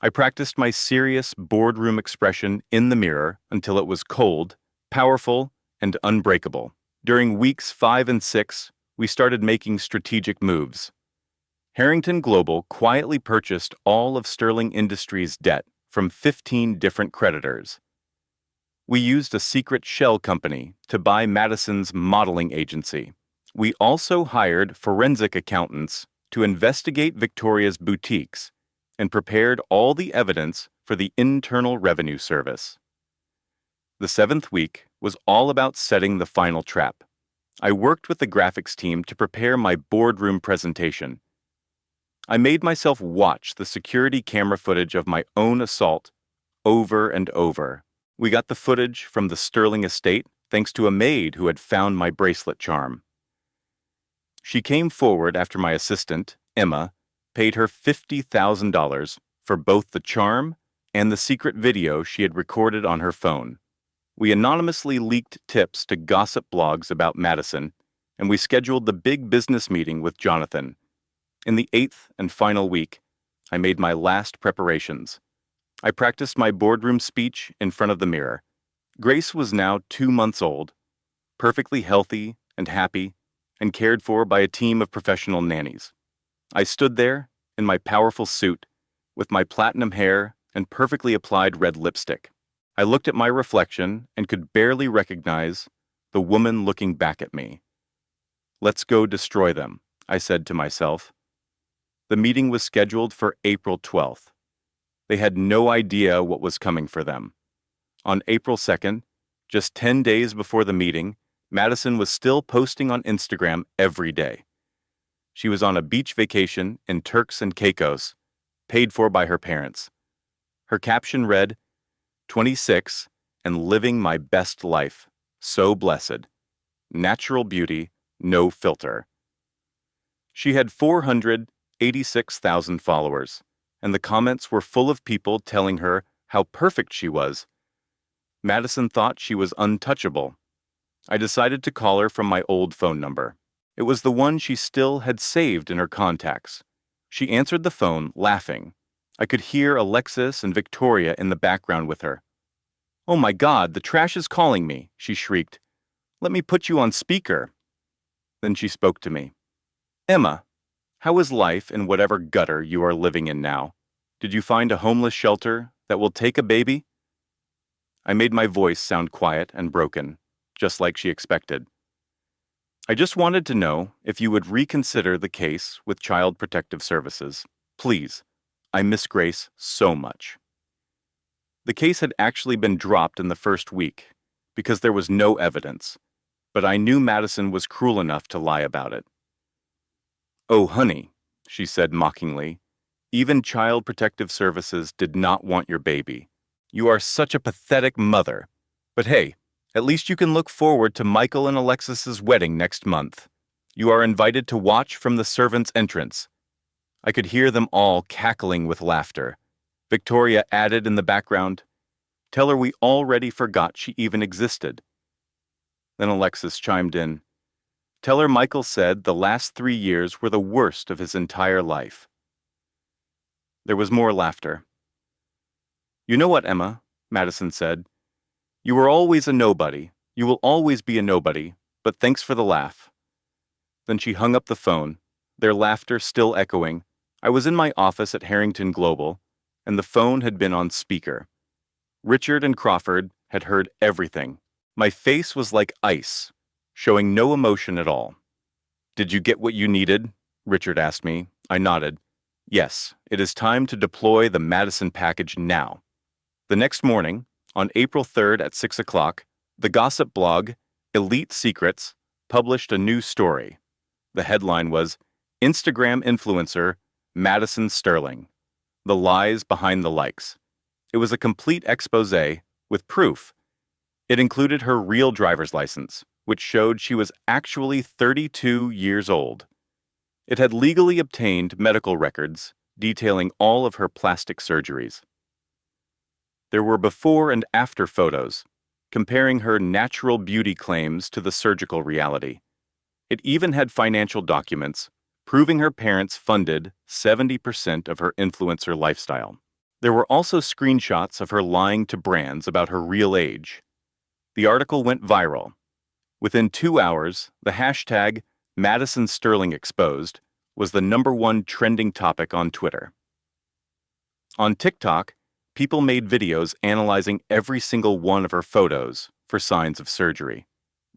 I practiced my serious boardroom expression in the mirror until it was cold, powerful, and unbreakable. During weeks 5 and 6, we started making strategic moves. Harrington Global quietly purchased all of Sterling Industries' debt from 15 different creditors. We used a secret shell company to buy Madison's modeling agency. We also hired forensic accountants to investigate Victoria's boutiques and prepared all the evidence for the Internal Revenue Service. The 7th week was all about setting the final trap. I worked with the graphics team to prepare my boardroom presentation. I made myself watch the security camera footage of my own assault over and over. We got the footage from the Sterling estate thanks to a maid who had found my bracelet charm. She came forward after my assistant, Emma, paid her $50,000 for both the charm and the secret video she had recorded on her phone. We anonymously leaked tips to gossip blogs about Madison, and we scheduled the big business meeting with Jonathan. In the 8th and final week, I made my last preparations. I practiced my boardroom speech in front of the mirror. Grace was now 2 months old, perfectly healthy and happy, and cared for by a team of professional nannies. I stood there, in my powerful suit, with my platinum hair and perfectly applied red lipstick. I looked at my reflection and could barely recognize the woman looking back at me. "Let's go destroy them," I said to myself. The meeting was scheduled for April 12th. They had no idea what was coming for them. On April 2nd, just 10 days before the meeting, Madison was still posting on Instagram every day. She was on a beach vacation in Turks and Caicos, paid for by her parents. Her caption read, "26 and living my best life, so blessed. Natural beauty, no filter." She had 486,000 followers, and the comments were full of people telling her how perfect she was. Madison thought she was untouchable. I decided to call her from my old phone number. It was the one she still had saved in her contacts. She answered the phone, laughing. I could hear Alexis and Victoria in the background with her. "Oh my God, the trash is calling me," she shrieked. "Let me put you on speaker." Then she spoke to me. "Emma, how is life in whatever gutter you are living in now? Did you find a homeless shelter that will take a baby?" I made my voice sound quiet and broken, just like she expected. "I just wanted to know if you would reconsider the case with Child Protective Services. Please. I miss Grace so much." The case had actually been dropped in the first week because there was no evidence, but I knew Madison was cruel enough to lie about it. "Oh, honey," she said mockingly, "even Child Protective Services did not want your baby. You are such a pathetic mother. But hey, at least you can look forward to Michael and Alexis's wedding next month. You are invited to watch from the servants' entrance." I could hear them all cackling with laughter. Victoria added in the background, "Tell her we already forgot she even existed." Then Alexis chimed in, "Tell her Michael said the last 3 years were the worst of his entire life." There was more laughter. "You know what, Emma?" Madison said. "You were always a nobody. You will always be a nobody, but thanks for the laugh." Then she hung up the phone, their laughter still echoing. I was in my office at Harrington Global, and the phone had been on speaker. Richard and Crawford had heard everything. My face was like ice, showing no emotion at all. "Did you get what you needed?" Richard asked me. I nodded. "Yes, it is time to deploy the Madison package now." The next morning, on April 3rd at 6 o'clock, the gossip blog, Elite Secrets, published a new story. The headline was, "Instagram Influencer Madison Sterling. The Lies Behind the Likes." It was a complete exposé with proof. It included her real driver's license, which showed she was actually 32 years old. It had legally obtained medical records detailing all of her plastic surgeries. There were before and after photos, comparing her natural beauty claims to the surgical reality. It even had financial documents proving her parents funded 70% of her influencer lifestyle. There were also screenshots of her lying to brands about her real age. The article went viral. Within 2 hours, the hashtag Madison Sterling Exposed was the #1 trending topic on Twitter. On TikTok, people made videos analyzing every single one of her photos for signs of surgery.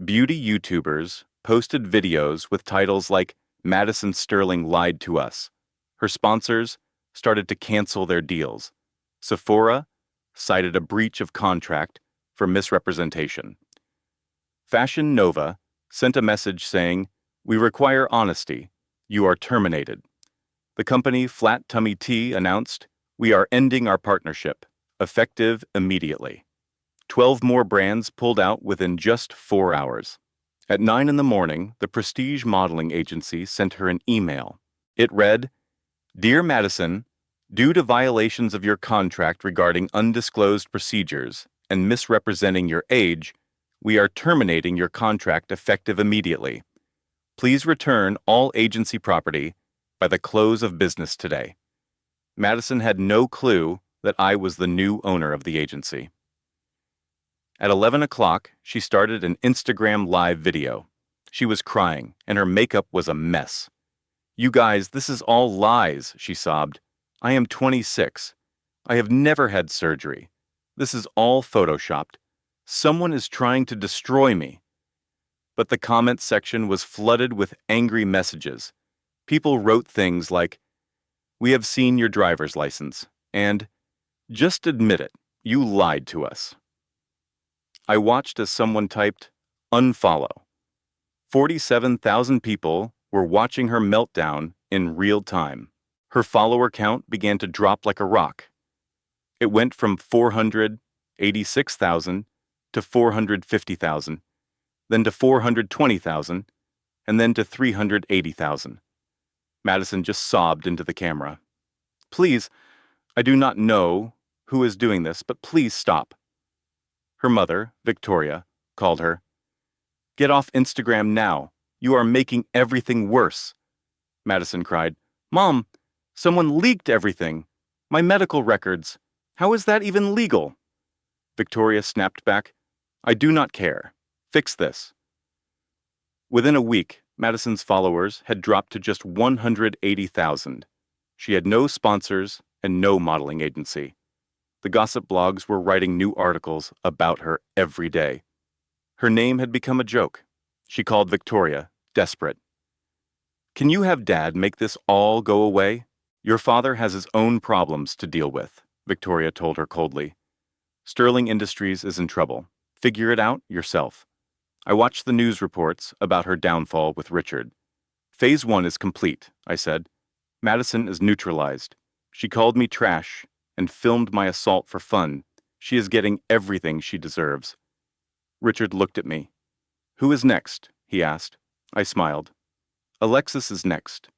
Beauty YouTubers posted videos with titles like Madison Sterling lied to us. Her sponsors started to cancel their deals. Sephora cited a breach of contract for misrepresentation. Fashion Nova sent a message saying, "We require honesty. You are terminated." The company Flat Tummy Tea announced, "We are ending our partnership, effective immediately." 12 more brands pulled out within just 4 hours. At 9 in the morning, the prestige modeling agency sent her an email. It read, "Dear Madison, due to violations of your contract regarding undisclosed procedures and misrepresenting your age, we are terminating your contract effective immediately. Please return all agency property by the close of business today." Madison had no clue that I was the new owner of the agency. At 11 o'clock, she started an Instagram live video. She was crying, and her makeup was a mess. "You guys, this is all lies," she sobbed. "I am 26. I have never had surgery. This is all photoshopped. Someone is trying to destroy me." But the comment section was flooded with angry messages. People wrote things like, "We have seen your driver's license," and "Just admit it, you lied to us." I watched as someone typed, "Unfollow." 47,000 people were watching her meltdown in real time. Her follower count began to drop like a rock. It went from 486,000 to 450,000, then to 420,000, and then to 380,000. Madison just sobbed into the camera. "Please, I do not know who is doing this, but please stop." Her mother, Victoria, called her. "Get off Instagram now. You are making everything worse." Madison cried, "Mom, someone leaked everything. My medical records. How is that even legal?" Victoria snapped back, "I do not care. Fix this." Within a week, Madison's followers had dropped to just 180,000. She had no sponsors and no modeling agency. The gossip blogs were writing new articles about her every day. Her name had become a joke. She called Victoria, desperate. "Can you have Dad make this all go away? Your father has his own problems to deal with," Victoria told her coldly. "Sterling Industries is in trouble. Figure it out yourself." I watched the news reports about her downfall with Richard. "Phase 1 is complete," I said. "Madison is neutralized. She called me trash and filmed my assault for fun. She is getting everything she deserves." Richard looked at me. "Who is next?" he asked. I smiled. "Alexis is next.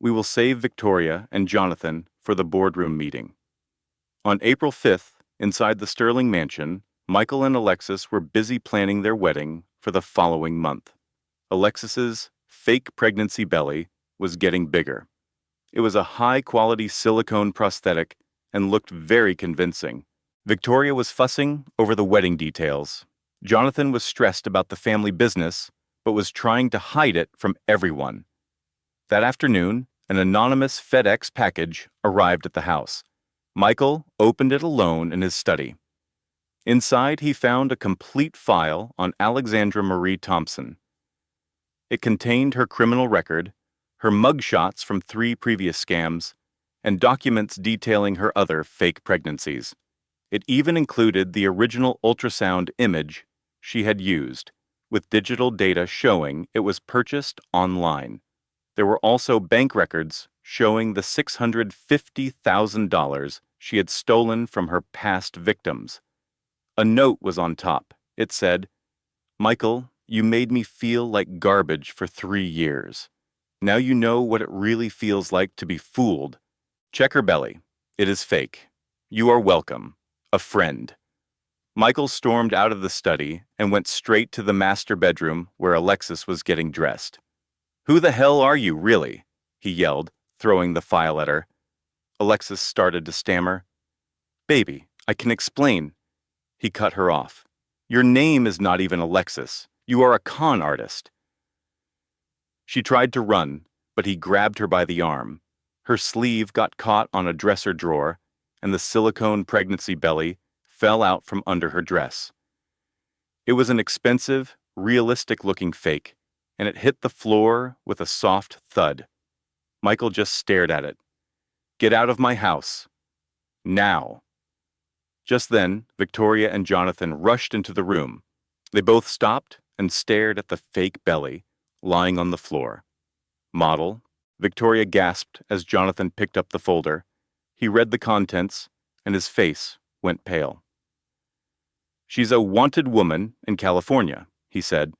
We will save Victoria and Jonathan for the boardroom meeting." On April 5th, inside the Sterling mansion, Michael and Alexis were busy planning their wedding for the following month. Alexis's fake pregnancy belly was getting bigger. It was a high-quality silicone prosthetic and looked very convincing. Victoria was fussing over the wedding details. Jonathan was stressed about the family business, but was trying to hide it from everyone. That afternoon, an anonymous FedEx package arrived at the house. Michael opened it alone in his study. Inside, he found a complete file on Alexandra Marie Thompson. It contained her criminal record, her mugshots from 3 previous scams, and documents detailing her other fake pregnancies. It even included the original ultrasound image she had used, with digital data showing it was purchased online. There were also bank records showing the $650,000 she had stolen from her past victims. A note was on top. It said, "Michael, you made me feel like garbage for 3 years. Now you know what it really feels like to be fooled. Check her belly. It is fake. You are welcome. A friend." Michael stormed out of the study and went straight to the master bedroom where Alexis was getting dressed. "Who the hell are you, really?" he yelled, throwing the file at her. Alexis started to stammer. Baby, I can explain. He cut her off. Your name is not even Alexis. You are a con artist. She tried to run, but he grabbed her by the arm. Her sleeve got caught on a dresser drawer, and the silicone pregnancy belly fell out from under her dress. It was an expensive, realistic-looking fake, and it hit the floor with a soft thud. Michael just stared at it. Get out of my house. Now. Just then, Victoria and Jonathan rushed into the room. They both stopped and stared at the fake belly lying on the floor. Model. Victoria gasped as Jonathan picked up the folder. He read the contents, and his face went pale. She's a wanted woman in California, he said.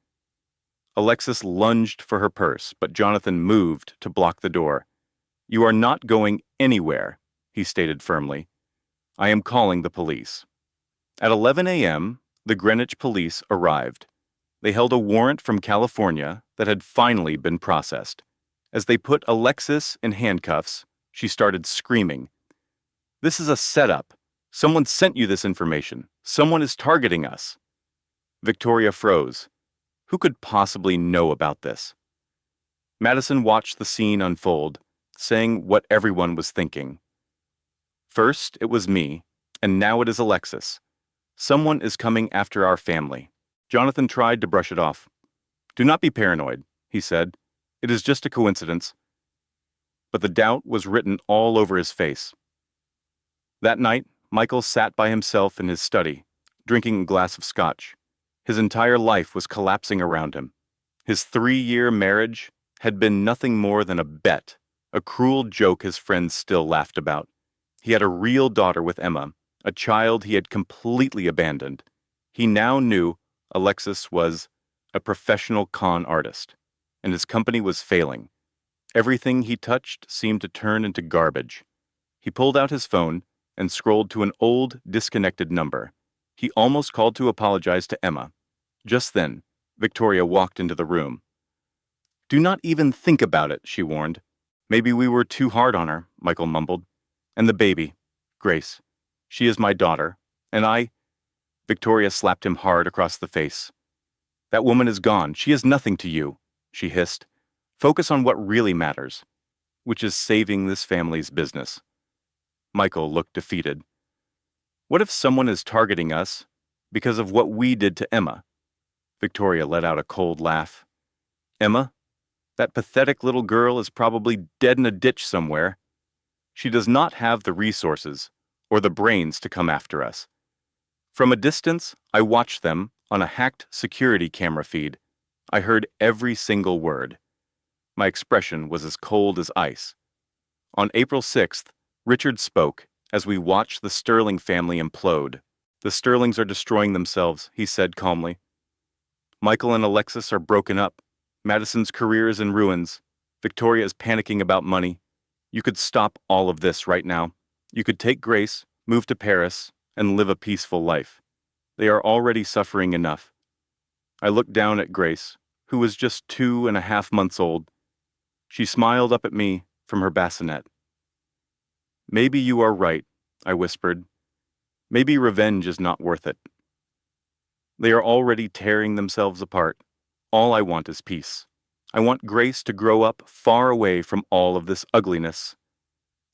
Alexis lunged for her purse, but Jonathan moved to block the door. You are not going anywhere, he stated firmly. I am calling the police. At 11 a.m., the Greenwich police arrived. They held a warrant from California that had finally been processed. As they put Alexis in handcuffs, she started screaming. This is a setup. Someone sent you this information. Someone is targeting us. Victoria froze. Who could possibly know about this? Madison watched the scene unfold, saying what everyone was thinking. First, it was me, and now it is Alexis. Someone is coming after our family. Jonathan tried to brush it off. Do not be paranoid, he said. It is just a coincidence. But the doubt was written all over his face. That night, Michael sat by himself in his study, drinking a glass of scotch. His entire life was collapsing around him. His 3-year marriage had been nothing more than a bet, a cruel joke his friends still laughed about. He had a real daughter with Emma, a child he had completely abandoned. He now knew Alexis was a professional con artist, and his company was failing. Everything he touched seemed to turn into garbage. He pulled out his phone and scrolled to an old, disconnected number. He almost called to apologize to Emma. Just then, Victoria walked into the room. Do not even think about it, she warned. Maybe we were too hard on her, Michael mumbled. And the baby, Grace. She is my daughter, and I... Victoria slapped him hard across the face. That woman is gone. She is nothing to you, she hissed. Focus on what really matters, which is saving this family's business. Michael looked defeated. What if someone is targeting us because of what we did to Emma? Victoria let out a cold laugh. Emma? That pathetic little girl is probably dead in a ditch somewhere. She does not have the resources or the brains to come after us. From a distance, I watched them on a hacked security camera feed. I heard every single word. My expression was as cold as ice. On April 6th, Richard spoke as we watched the Sterling family implode. The Sterlings are destroying themselves, he said calmly. Michael and Alexis are broken up. Madison's career is in ruins. Victoria is panicking about money. You could stop all of this right now. You could take Grace, move to Paris, and live a peaceful life. They are already suffering enough. I looked down at Grace, who was just 2.5 months old. She smiled up at me from her bassinet. Maybe you are right, I whispered. Maybe revenge is not worth it. They are already tearing themselves apart. All I want is peace. I want Grace to grow up far away from all of this ugliness.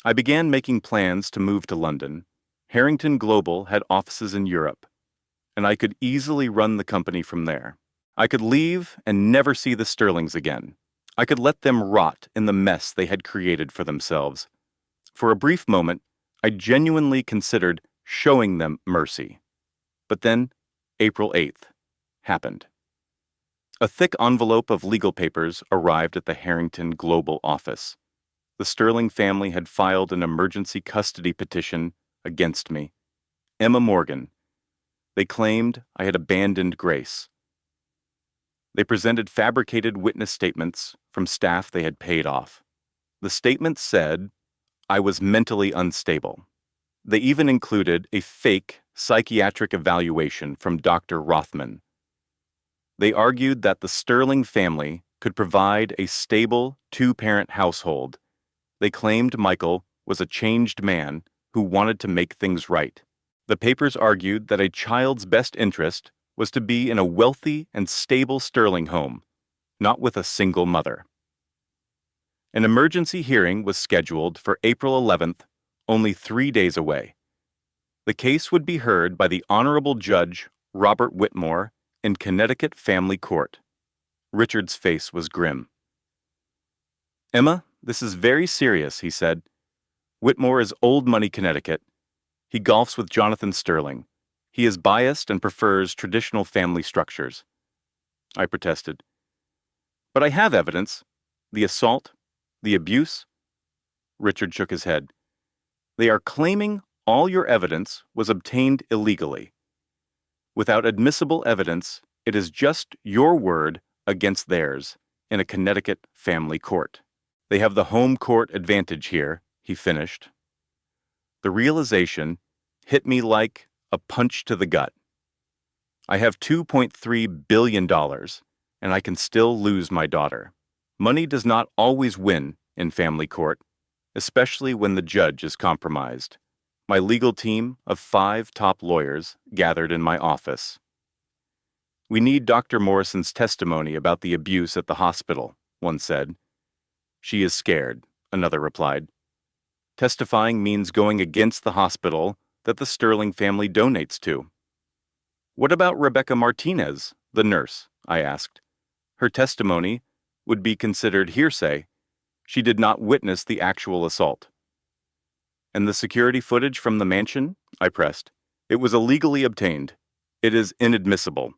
I began making plans to move to London. Harrington Global had offices in Europe, and I could easily run the company from there. I could leave and never see the Sterlings again. I could let them rot in the mess they had created for themselves. For a brief moment, I genuinely considered showing them mercy. But then, April 8th happened. A thick envelope of legal papers arrived at the Harrington Global office. The Sterling family had filed an emergency custody petition against me. Emma Morgan. They claimed I had abandoned Grace. They presented fabricated witness statements from staff they had paid off. The statements said I was mentally unstable. They even included a fake psychiatric evaluation from Dr. Rothman. They argued that the Sterling family could provide a stable 2-parent household. They claimed Michael was a changed man who wanted to make things right. The papers argued that a child's best interest was to be in a wealthy and stable Sterling home, not with a single mother. An emergency hearing was scheduled for April 11th, only 3 days away. The case would be heard by the Honorable Judge Robert Whitmore in Connecticut Family Court. Richard's face was grim. "Emma, this is very serious," he said. "Whitmore is old money Connecticut. He golfs with Jonathan Sterling. He is biased and prefers traditional family structures." I protested. "But I have evidence. The assault, the abuse." Richard shook his head. "They are claiming all your evidence was obtained illegally. Without admissible evidence, it is just your word against theirs in a Connecticut family court. They have the home court advantage here," he finished. The realization hit me like a punch to the gut. I have $2.3 billion, and I can still lose my daughter. Money does not always win in family court, especially when the judge is compromised. My legal team of 5 top lawyers gathered in my office. "We need Dr. Morrison's testimony about the abuse at the hospital," one said. "She is scared," another replied. "Testifying means going against the hospital that the Sterling family donates to." "What about Rebecca Martinez, the nurse?" I asked. "Her testimony would be considered hearsay. She did not witness the actual assault." "And the security footage from the mansion?" I pressed. "It was illegally obtained. It is inadmissible."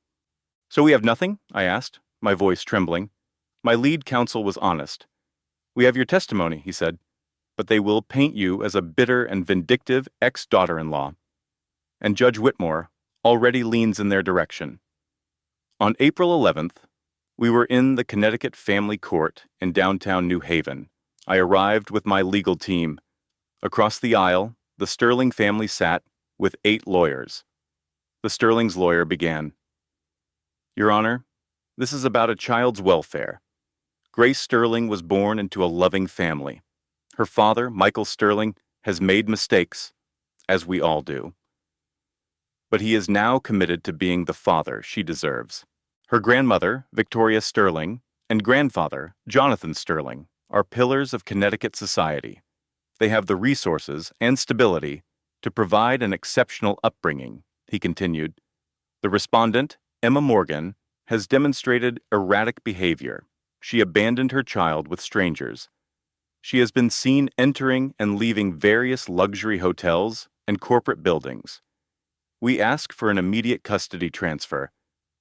"So we have nothing?" I asked, my voice trembling. My lead counsel was honest. "We have your testimony," he said, "but they will paint you as a bitter and vindictive ex-daughter-in-law." And Judge Whitmore already leans in their direction. On April 11th, we were in the Connecticut Family Court in downtown New Haven. I arrived with my legal team. Across the aisle, the Sterling family sat with 8 lawyers. The Sterling's lawyer began. "Your Honor, this is about a child's welfare. Grace Sterling was born into a loving family. Her father, Michael Sterling, has made mistakes, as we all do. But he is now committed to being the father she deserves. Her grandmother, Victoria Sterling, and grandfather, Jonathan Sterling, are pillars of Connecticut society. They have the resources and stability to provide an exceptional upbringing," he continued. "The respondent, Emma Morgan, has demonstrated erratic behavior. She abandoned her child with strangers. She has been seen entering and leaving various luxury hotels and corporate buildings. We ask for an immediate custody transfer,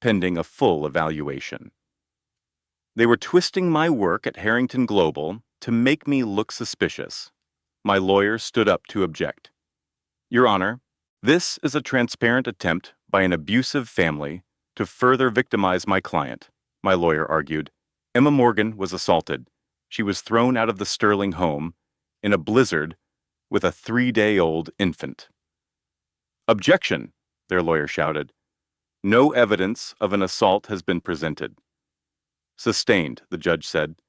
pending a full evaluation." They were twisting my work at Harrington Global to make me look suspicious. My lawyer stood up to object. "Your Honor, this is a transparent attempt by an abusive family to further victimize my client," my lawyer argued. "Emma Morgan was assaulted. She was thrown out of the Sterling home in a blizzard with a 3-day-old infant." "Objection," their lawyer shouted. "No evidence of an assault has been presented." "Sustained," the judge said.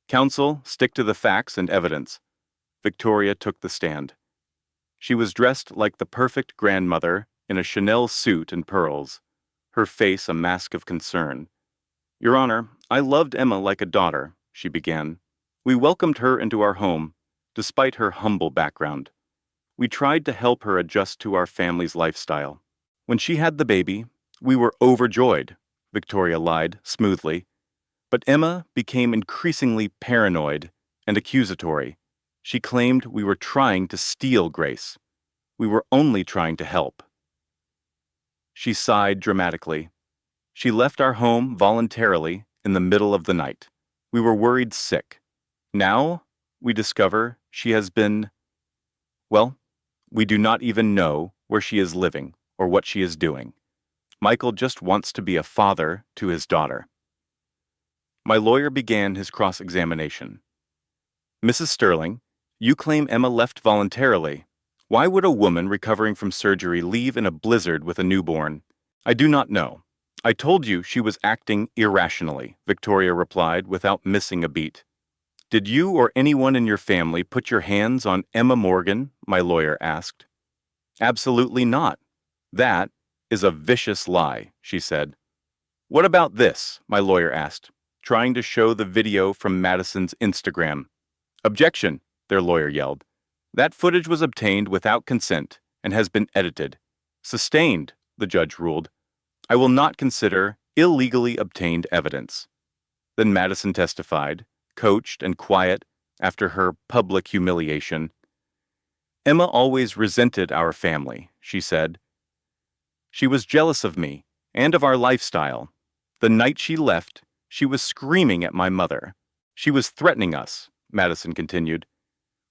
"Counsel, stick to the facts and evidence." Victoria took the stand. She was dressed like the perfect grandmother in a Chanel suit and pearls, her face a mask of concern. "Your Honor, I loved Emma like a daughter," she began. "We welcomed her into our home, despite her humble background. We tried to help her adjust to our family's lifestyle. When she had the baby, we were overjoyed," Victoria lied smoothly. "But Emma became increasingly paranoid and accusatory. She claimed we were trying to steal Grace. We were only trying to help." She sighed dramatically. "She left our home voluntarily in the middle of the night. We were worried sick. Now, we discover she has been... well, we do not even know where she is living or what she is doing. Michael just wants to be a father to his daughter." My lawyer began his cross-examination. "Mrs. Sterling, you claim Emma left voluntarily. Why would a woman recovering from surgery leave in a blizzard with a newborn?" "I do not know. I told you she was acting irrationally," Victoria replied without missing a beat. Did you or anyone in your family put your hands on Emma Morgan? My lawyer asked. Absolutely not. That is a vicious lie, she said. What about this? My lawyer asked, trying to show the video from Madison's Instagram. Objection, their lawyer yelled. That footage was obtained without consent and has been edited. Sustained, the judge ruled. I will not consider illegally obtained evidence. Then Madison testified, coached and quiet after her public humiliation. Emma always resented our family, she said. She was jealous of me and of our lifestyle. The night she left, she was screaming at my mother. She was threatening us, Madison continued.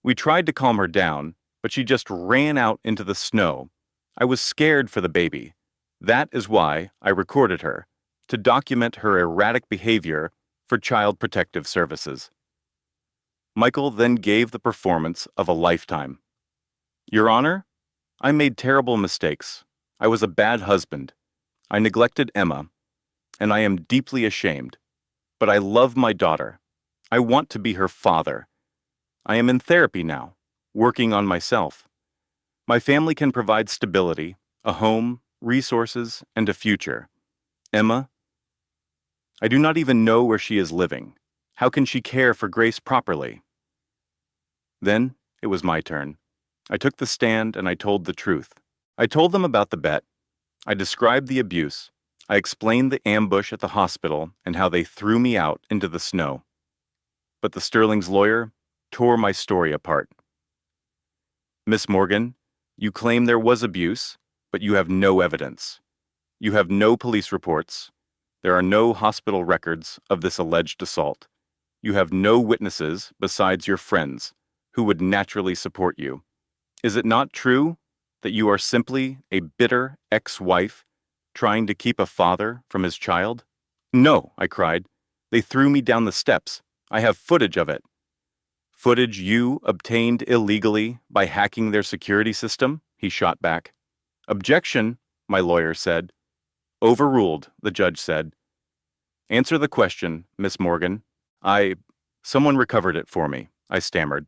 We tried to calm her down, but she just ran out into the snow. I was scared for the baby. That is why I recorded her, to document her erratic behavior for Child Protective Services. Michael then gave the performance of a lifetime. Your Honor, I made terrible mistakes. I was a bad husband. I neglected Emma, and I am deeply ashamed. But I love my daughter. I want to be her father. I am in therapy now, working on myself. My family can provide stability, a home, resources, and a future. Emma, I do not even know where she is living. How can she care for Grace properly? Then it was my turn. I took the stand and I told the truth. I told them about the bet. I described the abuse. I explained the ambush at the hospital and how they threw me out into the snow. But the Sterling's lawyer tore my story apart. Miss Morgan, you claim there was abuse, but you have no evidence. You have no police reports. There are no hospital records of this alleged assault. You have no witnesses besides your friends, who would naturally support you. Is it not true that you are simply a bitter ex-wife trying to keep a father from his child? No, I cried. They threw me down the steps. I have footage of it. Footage you obtained illegally by hacking their security system? He shot back. Objection, my lawyer said. Overruled, the judge said. Answer the question, Miss Morgan. Someone recovered it for me, I stammered.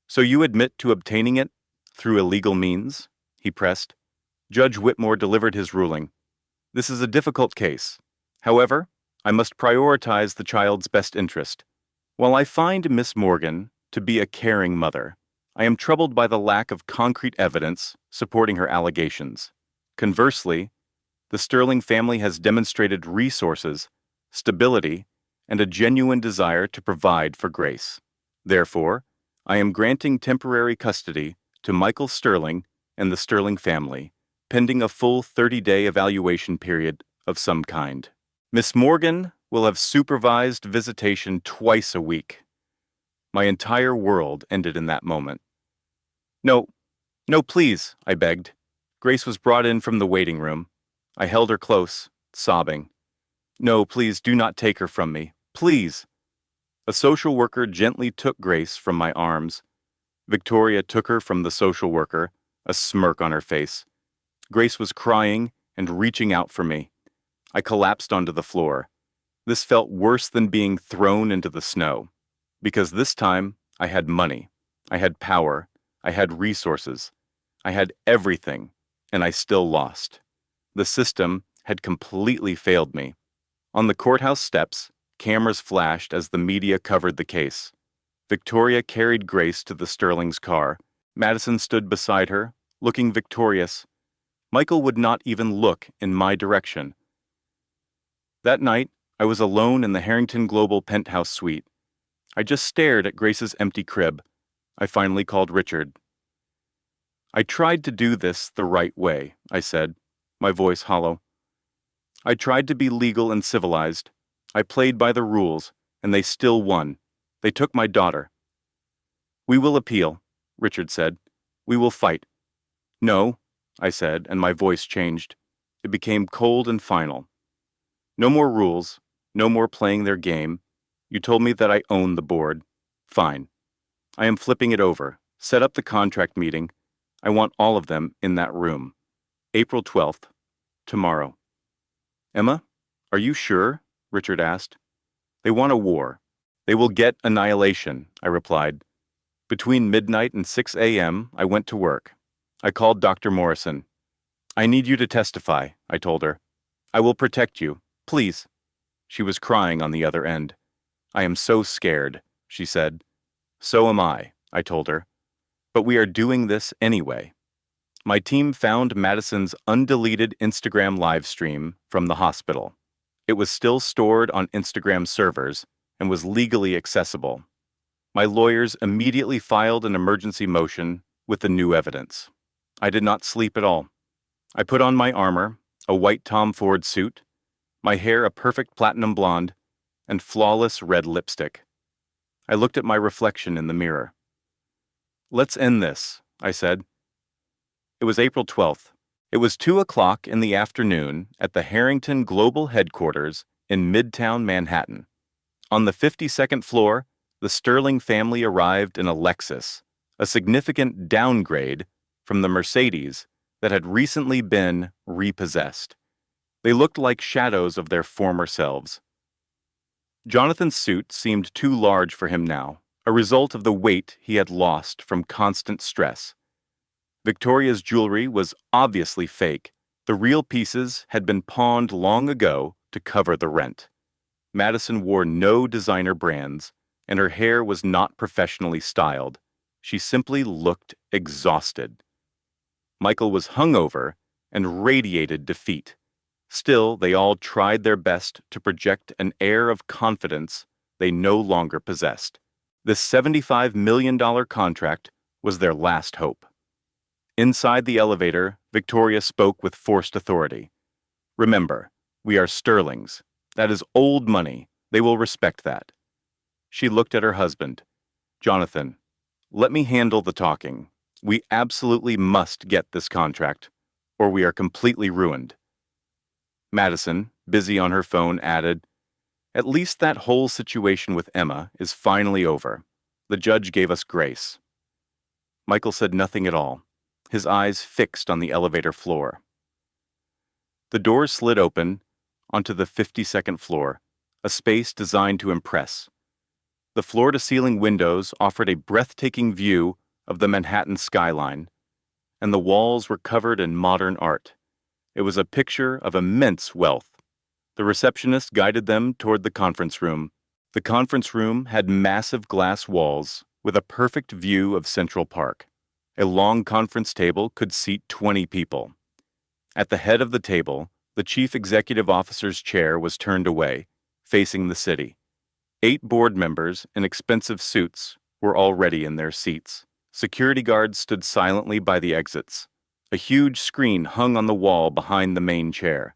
So you admit to obtaining it through illegal means? He pressed. Judge Whitmore delivered his ruling. This is a difficult case. However, I must prioritize the child's best interest. While I find Miss Morgan to be a caring mother, I am troubled by the lack of concrete evidence supporting her allegations. Conversely, the Sterling family has demonstrated resources, stability, and a genuine desire to provide for Grace. Therefore, I am granting temporary custody to Michael Sterling and the Sterling family, pending a full 30-day evaluation period of some kind. Miss Morgan will have supervised visitation twice a week. My entire world ended in that moment. No, please, I begged. Grace was brought in from the waiting room. I held her close, sobbing. No, please do not take her from me. Please. A social worker gently took Grace from my arms. Victoria took her from the social worker, a smirk on her face. Grace was crying and reaching out for me. I collapsed onto the floor. This felt worse than being thrown into the snow, because this time I had money, I had power, I had resources, I had everything, and I still lost. The system had completely failed me. On the courthouse steps, cameras flashed as the media covered the case. Victoria carried Grace to the Sterling's car. Madison stood beside her, looking victorious. Michael would not even look in my direction. That night, I was alone in the Harrington Global penthouse suite. I just stared at Grace's empty crib. I finally called Richard. I tried to do this the right way, I said, my voice hollow. I tried to be legal and civilized. I played by the rules, and they still won. They took my daughter. We will appeal, Richard said. We will fight. No, I said, and my voice changed. It became cold and final. No more rules, no more playing their game. You told me that I own the board. Fine. I am flipping it over. Set up the contract meeting. I want all of them in that room. April 12th. Tomorrow. Emma, are you sure? Richard asked. They want a war. They will get annihilation, I replied. Between midnight and 6 a.m., I went to work. I called Dr. Morrison. I need you to testify, I told her. I will protect you. Please. She was crying on the other end. I am so scared, she said. So am I told her. But we are doing this anyway. My team found Madison's undeleted Instagram live stream from the hospital. It was still stored on Instagram servers and was legally accessible. My lawyers immediately filed an emergency motion with the new evidence. I did not sleep at all. I put on my armor, a white Tom Ford suit, my hair a perfect platinum blonde, and flawless red lipstick. I looked at my reflection in the mirror. Let's end this, I said. It was April 12th. It was 2 o'clock in the afternoon at the Harrington Global Headquarters in Midtown Manhattan. On the 52nd floor, the Sterling family arrived in a Lexus, a significant downgrade from the Mercedes that had recently been repossessed. They looked like shadows of their former selves. Jonathan's suit seemed too large for him now, a result of the weight he had lost from constant stress. Victoria's jewelry was obviously fake. The real pieces had been pawned long ago to cover the rent. Madison wore no designer brands, and her hair was not professionally styled. She simply looked exhausted. Michael was hungover and radiated defeat. Still, they all tried their best to project an air of confidence they no longer possessed. This $75 million contract was their last hope. Inside the elevator, Victoria spoke with forced authority. Remember, we are Sterlings. That is old money. They will respect that. She looked at her husband. Jonathan, let me handle the talking. We absolutely must get this contract, or we are completely ruined. Madison, busy on her phone, added, At least that whole situation with Emma is finally over. The judge gave us grace. Michael said nothing at all, his eyes fixed on the elevator floor. The doors slid open onto the 52nd floor, a space designed to impress. The floor-to-ceiling windows offered a breathtaking view of the Manhattan skyline, and the walls were covered in modern art. It was a picture of immense wealth. The receptionist guided them toward the conference room. The conference room had massive glass walls with a perfect view of Central Park. A long conference table could seat 20 people. At the head of the table, the chief executive officer's chair was turned away, facing the city. 8 board members in expensive suits were already in their seats. Security guards stood silently by the exits. A huge screen hung on the wall behind the main chair.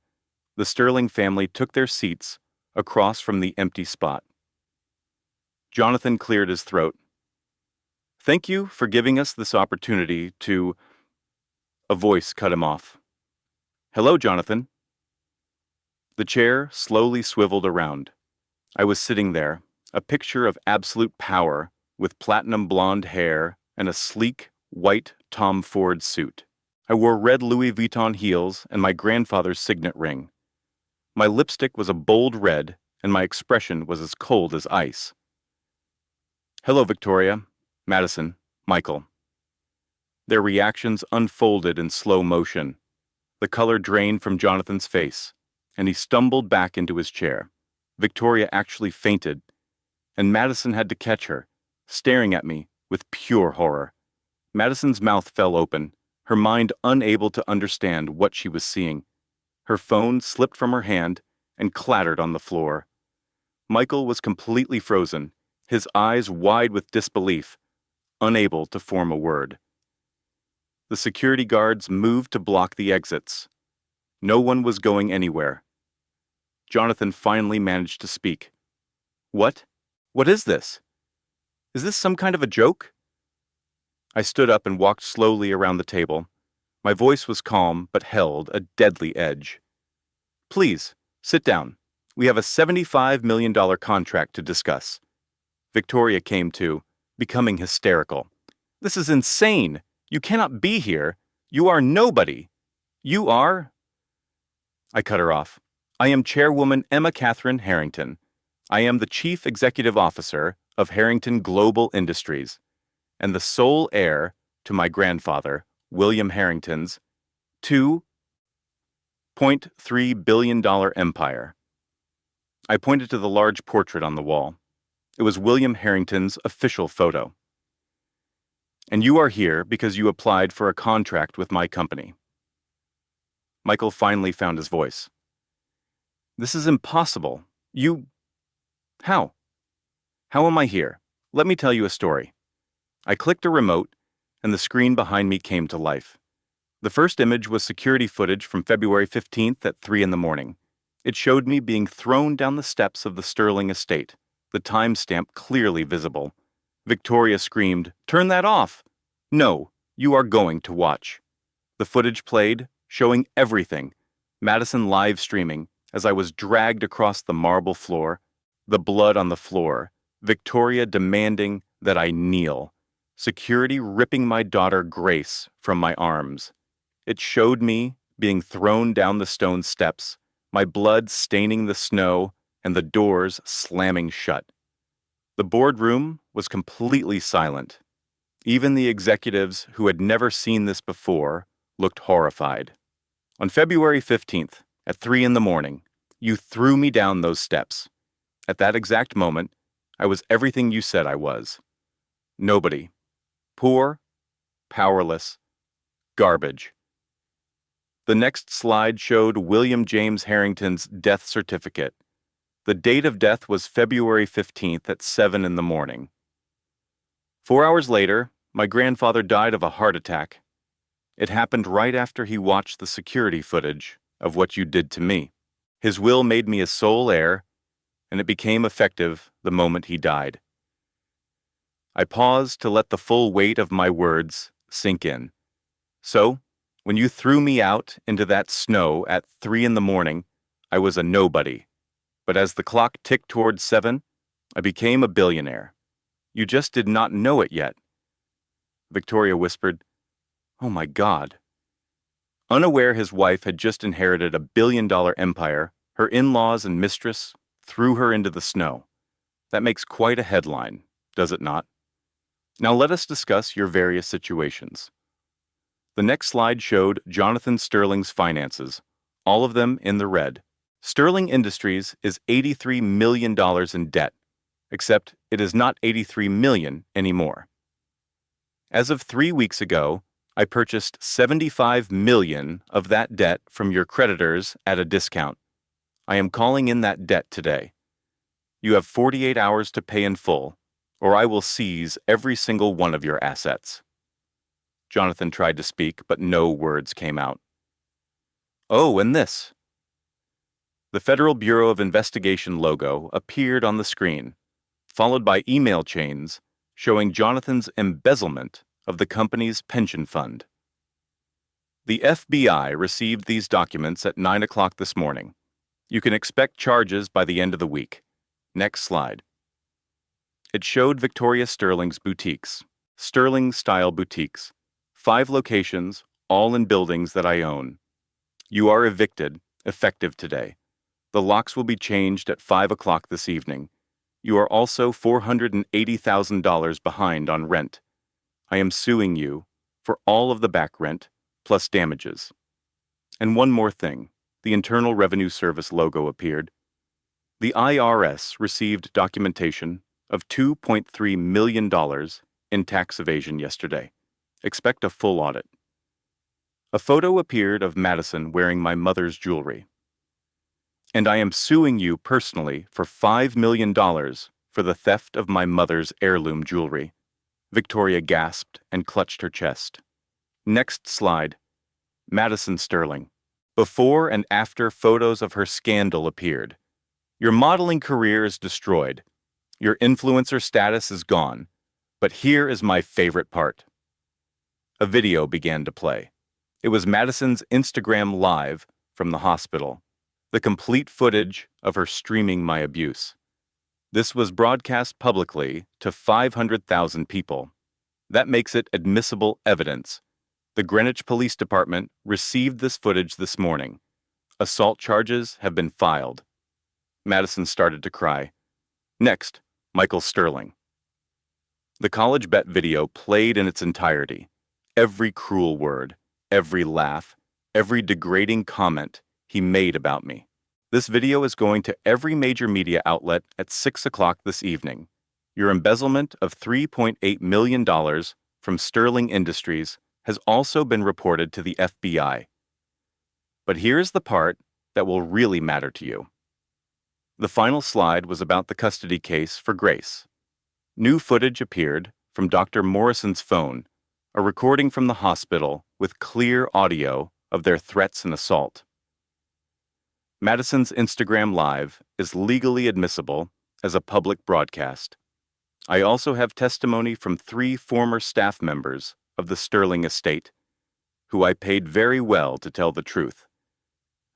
The Sterling family took their seats across from the empty spot. Jonathan cleared his throat. Thank you for giving us this opportunity to... A voice cut him off. Hello, Jonathan. The chair slowly swiveled around. I was sitting there, a picture of absolute power, with platinum blonde hair and a sleek, white Tom Ford suit. I wore red Louis Vuitton heels and my grandfather's signet ring. My lipstick was a bold red, and my expression was as cold as ice. Hello, Victoria, Madison, Michael. Their reactions unfolded in slow motion. The color drained from Jonathan's face, and he stumbled back into his chair. Victoria actually fainted, and Madison had to catch her, staring at me with pure horror. Madison's mouth fell open, her mind unable to understand what she was seeing. Her phone slipped from her hand and clattered on the floor. Michael was completely frozen, his eyes wide with disbelief, unable to form a word. The security guards moved to block the exits. No one was going anywhere. Jonathan finally managed to speak. What? What is this? Is this some kind of a joke? I stood up and walked slowly around the table. My voice was calm, but held a deadly edge. Please, sit down. We have a $75 million contract to discuss. Victoria came to, becoming hysterical. This is insane. You cannot be here. You are nobody. You are... I cut her off. I am Chairwoman Emma Catherine Harrington. I am the Chief Executive Officer of Harrington Global Industries and the sole heir to my grandfather, William Harrington's $2.3 billion empire. I pointed to the large portrait on the wall. It was William Harrington's official photo. And you are here because you applied for a contract with my company. Michael finally found his voice. This is impossible. How? How am I here? Let me tell you a story. I clicked a remote, and the screen behind me came to life. The first image was security footage from February 15th at 3 in the morning. It showed me being thrown down the steps of the Sterling estate, the timestamp clearly visible. Victoria screamed, "Turn that off!" "No, you are going to watch." The footage played, showing everything. Madison live streaming as I was dragged across the marble floor, the blood on the floor, Victoria demanding that I kneel, security ripping my daughter Grace from my arms. It showed me being thrown down the stone steps, my blood staining the snow, and the doors slamming shut. The boardroom was completely silent. Even the executives who had never seen this before looked horrified. On February 15th, at 3 in the morning, you threw me down those steps. At that exact moment, I was everything you said I was. Nobody. Poor, powerless, garbage. The next slide showed William James Harrington's death certificate. The date of death was February 15th at 7 in the morning. 4 hours later, my grandfather died of a heart attack. It happened right after he watched the security footage of what you did to me. His will made me a sole heir, and it became effective the moment he died. I paused to let the full weight of my words sink in. So, when you threw me out into that snow at 3 in the morning, I was a nobody. But as the clock ticked towards 7, I became a billionaire. You just did not know it yet. Victoria whispered, "Oh my God." Unaware his wife had just inherited a billion-dollar empire, her in-laws and mistress threw her into the snow. That makes quite a headline, does it not? Now let us discuss your various situations. The next slide showed Jonathan Sterling's finances, all of them in the red. Sterling Industries is $83 million in debt, except it is not $83 million anymore. As of 3 weeks ago, I purchased $75 million of that debt from your creditors at a discount. I am calling in that debt today. You have 48 hours to pay in full, or I will seize every single one of your assets. Jonathan tried to speak, but no words came out. Oh, and this. The Federal Bureau of Investigation logo appeared on the screen, followed by email chains showing Jonathan's embezzlement of the company's pension fund. The FBI received these documents at 9 o'clock this morning. You can expect charges by the end of the week. Next slide. It showed Victoria Sterling's boutiques, Sterling-style boutiques, 5 locations, all in buildings that I own. You are evicted, effective today. The locks will be changed at 5 o'clock this evening. You are also $480,000 behind on rent. I am suing you for all of the back rent, plus damages. And one more thing, the Internal Revenue Service logo appeared. The IRS received documentation of $2.3 million in tax evasion yesterday. Expect a full audit. A photo appeared of Madison wearing my mother's jewelry. And I am suing you personally for $5 million for the theft of my mother's heirloom jewelry. Victoria gasped and clutched her chest. Next slide. Madison Sterling. Before and after photos of her scandal appeared. Your modeling career is destroyed. Your influencer status is gone. But here is my favorite part. A video began to play. It was Madison's Instagram Live from the hospital. The complete footage of her streaming my abuse. This was broadcast publicly to 500,000 people. That makes it admissible evidence. The Greenwich Police Department received this footage this morning. Assault charges have been filed. Madison started to cry. Next, Michael Sterling. The college bet video played in its entirety. Every cruel word, every laugh, every degrading comment he made about me. This video is going to every major media outlet at 6 o'clock this evening. Your embezzlement of $3.8 million from Sterling Industries has also been reported to the FBI. But here's the part that will really matter to you. The final slide was about the custody case for Grace. New footage appeared from Dr. Morrison's phone, a recording from the hospital with clear audio of their threats and assault. Madison's Instagram Live is legally admissible as a public broadcast. I also have testimony from 3 former staff members of the Sterling estate, who I paid very well to tell the truth.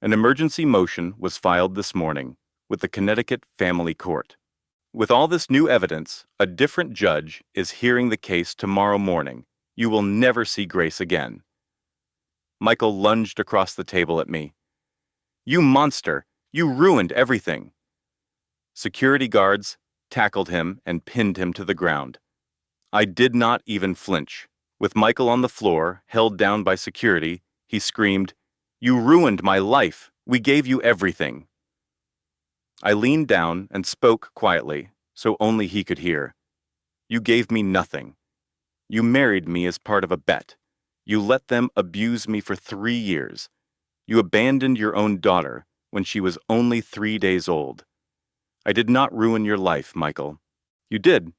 An emergency motion was filed this morning with the Connecticut Family Court. With all this new evidence, a different judge is hearing the case tomorrow morning. You will never see Grace again. Michael lunged across the table at me. You monster! You ruined everything! Security guards tackled him and pinned him to the ground. I did not even flinch. With Michael on the floor, held down by security, he screamed, "You ruined my life! We gave you everything!" I leaned down and spoke quietly, so only he could hear. You gave me nothing. You married me as part of a bet. You let them abuse me for 3 years. You abandoned your own daughter when she was only 3 days old. I did not ruin your life, Michael. You did.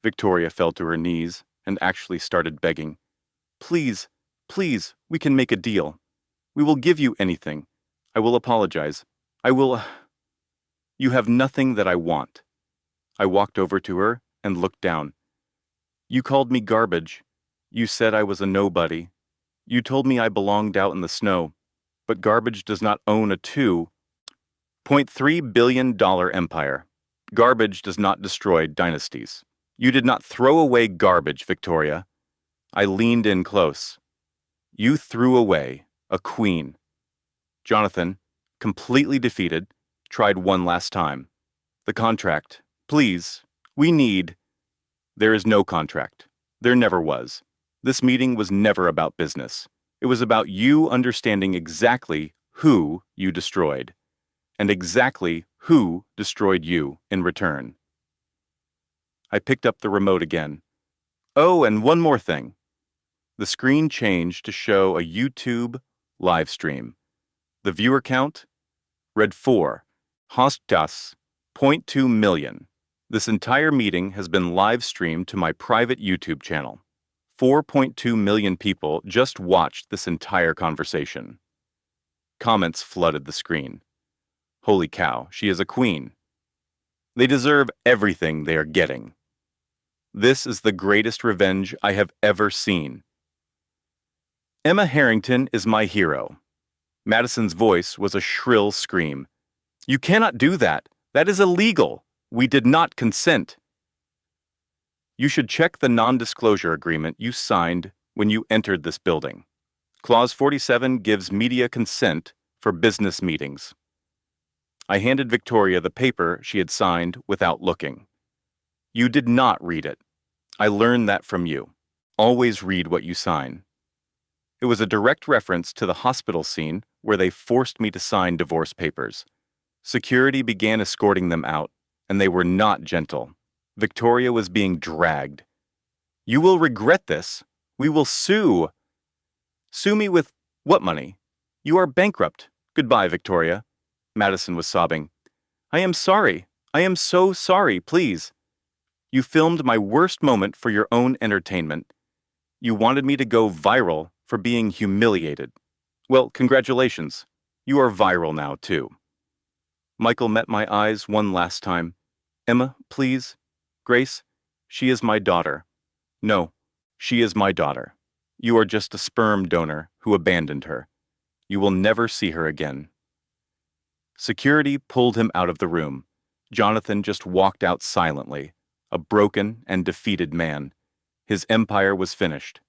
Victoria fell to her knees and actually started begging. Please, please, we can make a deal. We will give you anything. I will apologize. I will... You have nothing that I want. I walked over to her and looked down. You called me garbage. You said I was a nobody. You told me I belonged out in the snow. But garbage does not own a $2.3 billion empire. Garbage does not destroy dynasties. You did not throw away garbage, Victoria. I leaned in close. You threw away a queen. Jonathan, completely defeated, tried one last time. The contract. Please. We need... There is no contract. There never was. This meeting was never about business. It was about you understanding exactly who you destroyed, and exactly who destroyed you in return. I picked up the remote again. Oh, and one more thing. The screen changed to show a YouTube live stream. The viewer count read 4. Hostas, 0.2 million. This entire meeting has been live streamed to my private YouTube channel. 4.2 million people just watched this entire conversation. Comments flooded the screen. Holy cow, she is a queen. They deserve everything they are getting. This is the greatest revenge I have ever seen. Emma Harrington is my hero. Madison's voice was a shrill scream. You cannot do that. That is illegal. We did not consent. You should check the non-disclosure agreement you signed when you entered this building. Clause 47 gives media consent for business meetings. I handed Victoria the paper she had signed without looking. You did not read it. I learned that from you. Always read what you sign. It was a direct reference to the hospital scene where they forced me to sign divorce papers. Security began escorting them out, and they were not gentle. Victoria was being dragged. You will regret this. We will sue. Sue me with what money? You are bankrupt. Goodbye, Victoria. Madison was sobbing. I am sorry. I am so sorry, please. You filmed my worst moment for your own entertainment. You wanted me to go viral for being humiliated. Well, congratulations. You are viral now, too. Michael met my eyes one last time. Emma, please. Grace, she is my daughter. No, she is my daughter. You are just a sperm donor who abandoned her. You will never see her again. Security pulled him out of the room. Jonathan just walked out silently, a broken and defeated man. His empire was finished.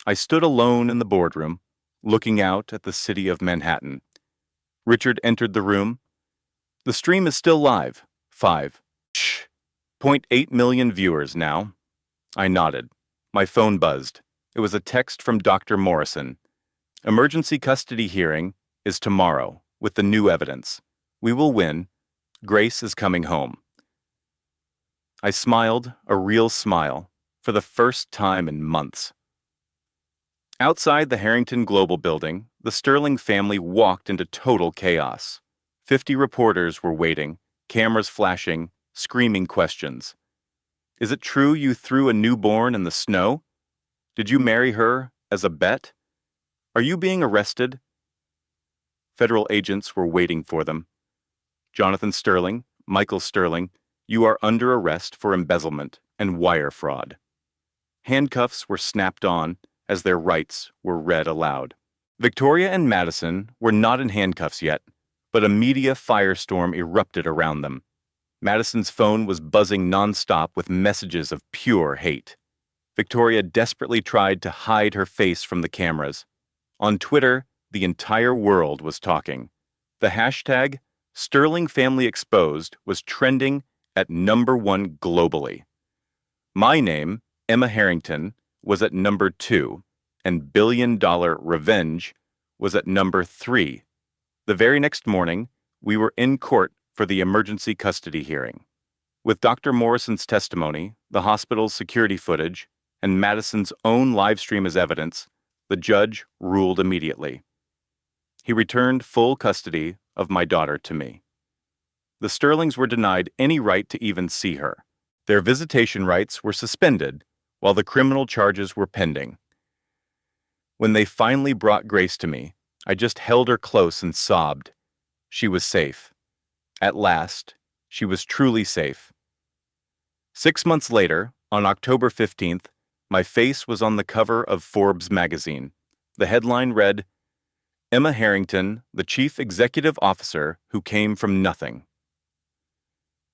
I stood alone in the boardroom, looking out at the city of Manhattan. Richard entered the room. The stream is still live. 5. 0.8 million viewers now. I nodded. My phone buzzed. It was a text from Dr. Morrison. Emergency custody hearing is tomorrow with the new evidence. We will win. Grace is coming home. I smiled, a real smile, for the first time in months. Outside the Harrington Global building, the Sterling family walked into total chaos. 50 reporters were waiting, cameras flashing, screaming questions. Is it true you threw a newborn in the snow? Did you marry her as a bet? Are you being arrested? Federal agents were waiting for them. Jonathan Sterling, Michael Sterling, you are under arrest for embezzlement and wire fraud. Handcuffs were snapped on as their rights were read aloud. Victoria and Madison were not in handcuffs yet, but a media firestorm erupted around them. Madison's phone was buzzing nonstop with messages of pure hate. Victoria desperately tried to hide her face from the cameras. On Twitter, the entire world was talking. The hashtag Sterling Family Exposed was trending at #1 globally. My name, Emma Harrington, was at #2, and $1 billion Revenge was at #3. The very next morning, we were in court for the emergency custody hearing. With Dr. Morrison's testimony, the hospital's security footage, and Madison's own live stream as evidence, the judge ruled immediately. He returned full custody of my daughter to me. The Sterlings were denied any right to even see her. Their visitation rights were suspended while the criminal charges were pending. When they finally brought Grace to me, I just held her close and sobbed. She was safe. At last, she was truly safe. 6 months later, on October 15th, my face was on the cover of Forbes magazine. The headline read, Emma Harrington, the Chief Executive Officer who came from nothing.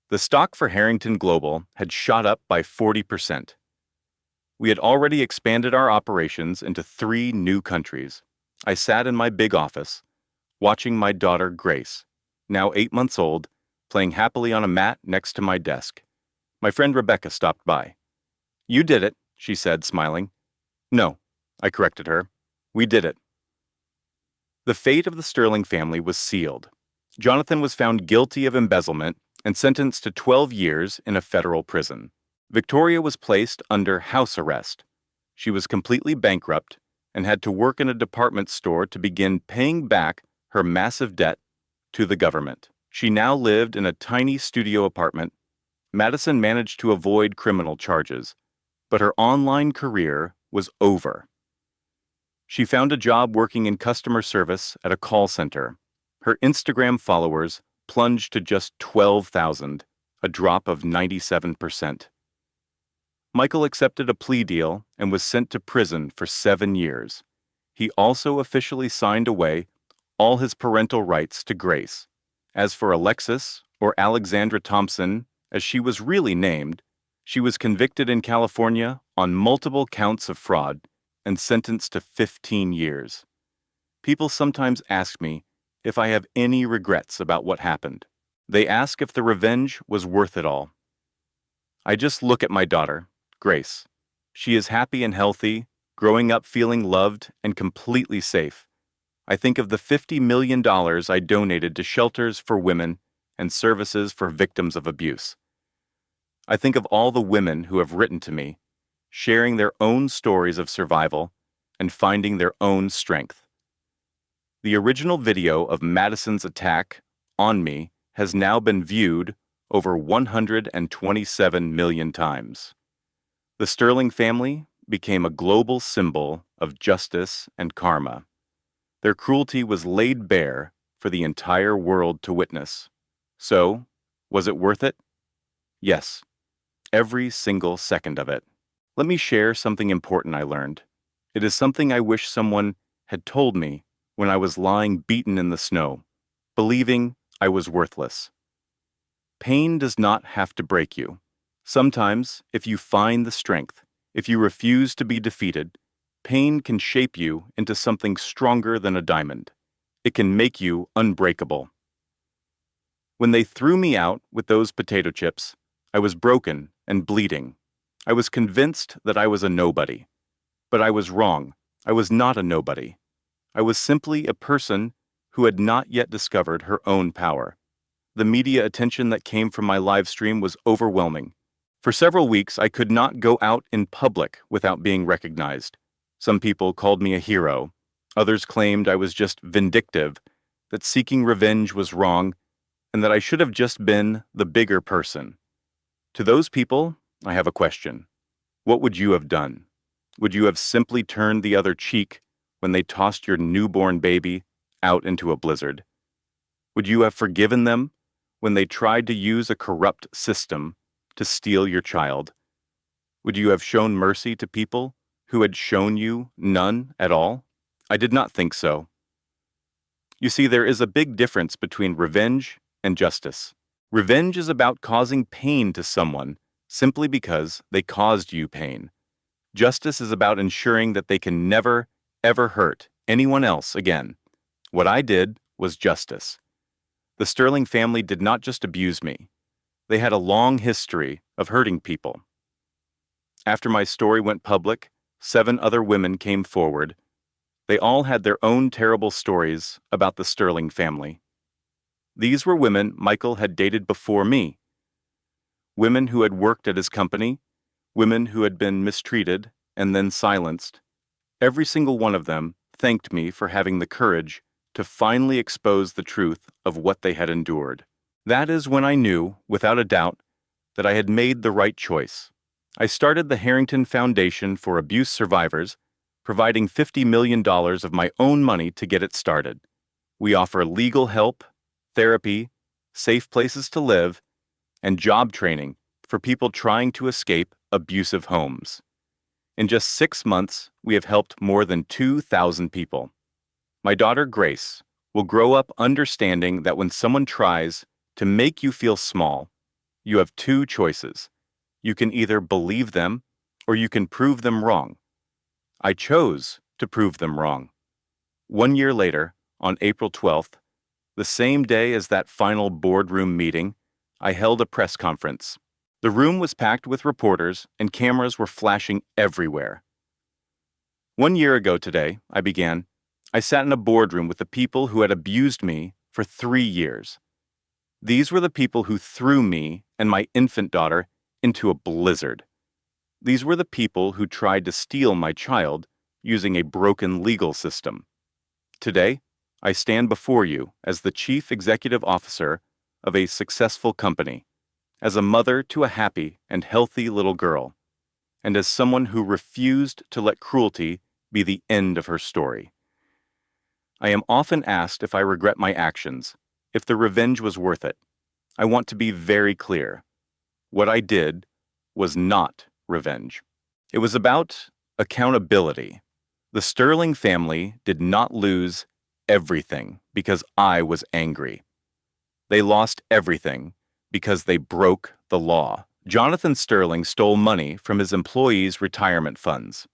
The stock for Harrington Global had shot up by 40%. We had already expanded our operations into 3 new countries. I sat in my big office, watching my daughter Grace, now 8 months old, playing happily on a mat next to my desk. My friend Rebecca stopped by. You did it, she said, smiling. No, I corrected her. We did it. The fate of the Sterling family was sealed. Jonathan was found guilty of embezzlement and sentenced to 12 years in a federal prison. Victoria was placed under house arrest. She was completely bankrupt and had to work in a department store to begin paying back her massive debt to the government. She now lived in a tiny studio apartment. Madison managed to avoid criminal charges, but her online career was over. She found a job working in customer service at a call center. Her Instagram followers plunged to just 12,000, a drop of 97%. Michael accepted a plea deal and was sent to prison for 7 years. He also officially signed away all his parental rights to Grace. As for Alexis, or Alexandra Thompson, as she was really named, she was convicted in California on multiple counts of fraud and sentenced to 15 years. People sometimes ask me if I have any regrets about what happened. They ask if the revenge was worth it all. I just look at my daughter, Grace. She is happy and healthy, growing up feeling loved and completely safe. I think of the $50 million I donated to shelters for women and services for victims of abuse. I think of all the women who have written to me, sharing their own stories of survival and finding their own strength. The original video of Madison's attack on me has now been viewed over 127 million times. The Sterling family became a global symbol of justice and karma. Their cruelty was laid bare for the entire world to witness. So, was it worth it? Yes, every single second of it. Let me share something important I learned. It is something I wish someone had told me when I was lying beaten in the snow, believing I was worthless. Pain does not have to break you. Sometimes, if you find the strength, if you refuse to be defeated, pain can shape you into something stronger than a diamond. It can make you unbreakable. When they threw me out with those potato chips, I was broken and bleeding. I was convinced that I was a nobody. But I was wrong. I was not a nobody. I was simply a person who had not yet discovered her own power. The media attention that came from my live stream was overwhelming. For several weeks, I could not go out in public without being recognized. Some people called me a hero. Others claimed I was just vindictive, that seeking revenge was wrong, and that I should have just been the bigger person. To those people, I have a question. What would you have done? Would you have simply turned the other cheek when they tossed your newborn baby out into a blizzard? Would you have forgiven them when they tried to use a corrupt system to steal your child? Would you have shown mercy to people who had shown you none at all? I did not think so. You see, there is a big difference between revenge and justice. Revenge is about causing pain to someone simply because they caused you pain. Justice is about ensuring that they can never, ever hurt anyone else again. What I did was justice. The Sterling family did not just abuse me. They had a long history of hurting people. After my story went public, 7 other women came forward. They all had their own terrible stories about the Sterling family. These were women Michael had dated before me. Women who had worked at his company, women who had been mistreated and then silenced. Every single one of them thanked me for having the courage to finally expose the truth of what they had endured. That is when I knew, without a doubt, that I had made the right choice. I started the Harrington Foundation for Abuse Survivors, providing $50 million of my own money to get it started. We offer legal help, therapy, safe places to live, and job training for people trying to escape abusive homes. In just 6 months, we have helped more than 2,000 people. My daughter, Grace, will grow up understanding that when someone tries to make you feel small, you have 2 choices. You can either believe them or you can prove them wrong. I chose to prove them wrong. 1 year later, on April 12th, the same day as that final boardroom meeting, I held a press conference. The room was packed with reporters and cameras were flashing everywhere. 1 year ago today, I began, I sat in a boardroom with the people who had abused me for 3 years. These were the people who threw me and my infant daughter into a blizzard. These were the people who tried to steal my child using a broken legal system. Today, I stand before you as the chief executive officer of a successful company, as a mother to a happy and healthy little girl, and as someone who refused to let cruelty be the end of her story. I am often asked if I regret my actions, if the revenge was worth it. I want to be very clear. What I did was not revenge. It was about accountability. The Sterling family did not lose everything because I was angry. They lost everything because they broke the law. Jonathan Sterling stole money from his employees' retirement funds.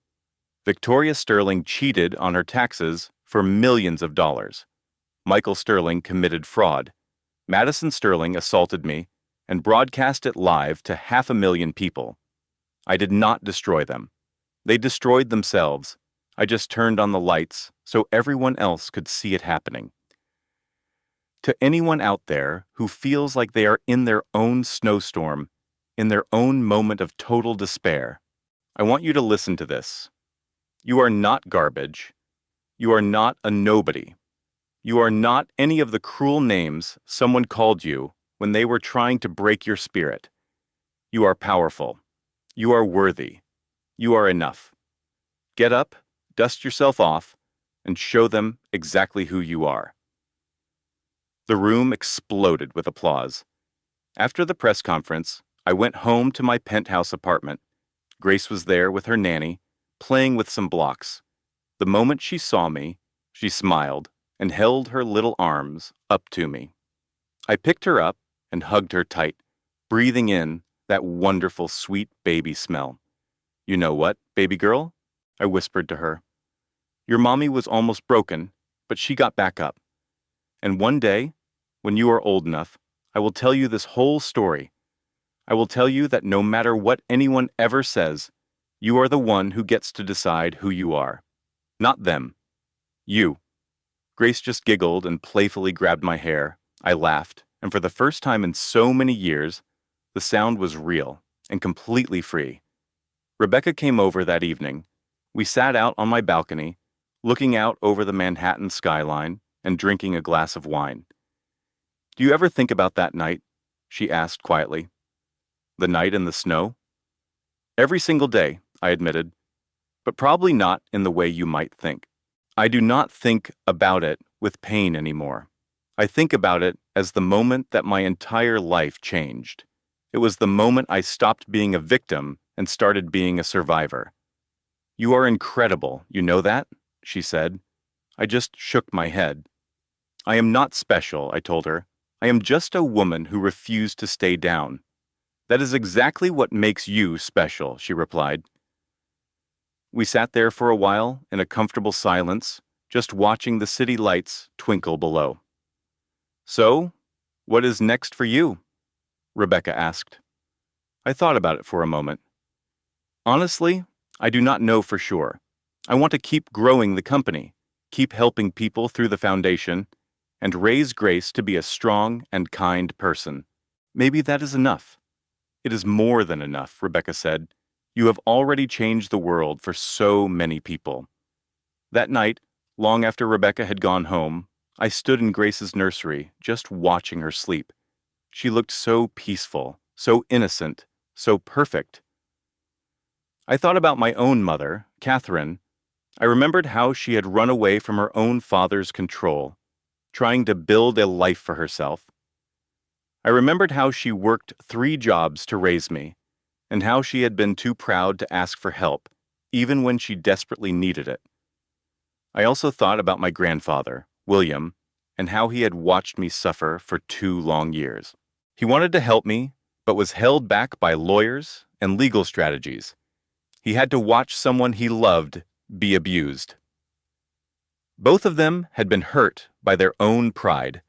Victoria Sterling cheated on her taxes for millions of dollars. Michael Sterling committed fraud. Madison Sterling assaulted me and broadcast it live to 500,000 people. I did not destroy them. They destroyed themselves. I just turned on the lights so everyone else could see it happening. To anyone out there who feels like they are in their own snowstorm, in their own moment of total despair, I want you to listen to this. You are not garbage. You are not a nobody. You are not any of the cruel names someone called you when they were trying to break your spirit. You are powerful. You are worthy. You are enough. Get up, dust yourself off, and show them exactly who you are. The room exploded with applause. After the press conference, I went home to my penthouse apartment. Grace was there with her nanny, playing with some blocks. The moment she saw me, she smiled and held her little arms up to me. I picked her up and hugged her tight, breathing in that wonderful, sweet baby smell. You know what, baby girl? I whispered to her. Your mommy was almost broken, but she got back up. And one day, when you are old enough, I will tell you this whole story. I will tell you that no matter what anyone ever says, you are the one who gets to decide who you are. Not them. You. Grace just giggled and playfully grabbed my hair. I laughed, and for the first time in so many years, the sound was real and completely free. Rebecca came over that evening. We sat out on my balcony, looking out over the Manhattan skyline and drinking a glass of wine. "Do you ever think about that night?" she asked quietly. "The night in the snow?" "Every single day," I admitted, "but probably not in the way you might think. I do not think about it with pain anymore. I think about it as the moment that my entire life changed. It was the moment I stopped being a victim and started being a survivor." "You are incredible, you know that?" she said. I just shook my head. "I am not special," I told her. "I am just a woman who refused to stay down." "That is exactly what makes you special," she replied. We sat there for a while in a comfortable silence, just watching the city lights twinkle below. "So, what is next for you?" Rebecca asked. I thought about it for a moment. "Honestly, I do not know for sure. I want to keep growing the company, keep helping people through the foundation, and raise Grace to be a strong and kind person. Maybe that is enough." "It is more than enough," Rebecca said. "You have already changed the world for so many people." That night, long after Rebecca had gone home, I stood in Grace's nursery, just watching her sleep. She looked so peaceful, so innocent, so perfect. I thought about my own mother, Catherine. I remembered how she had run away from her own father's control, trying to build a life for herself. I remembered how she worked 3 jobs to raise me, and how she had been too proud to ask for help, even when she desperately needed it. I also thought about my grandfather, William, and how he had watched me suffer for 2 long years. He wanted to help me, but was held back by lawyers and legal strategies. He had to watch someone he loved be abused. Both of them had been hurt by their own pride,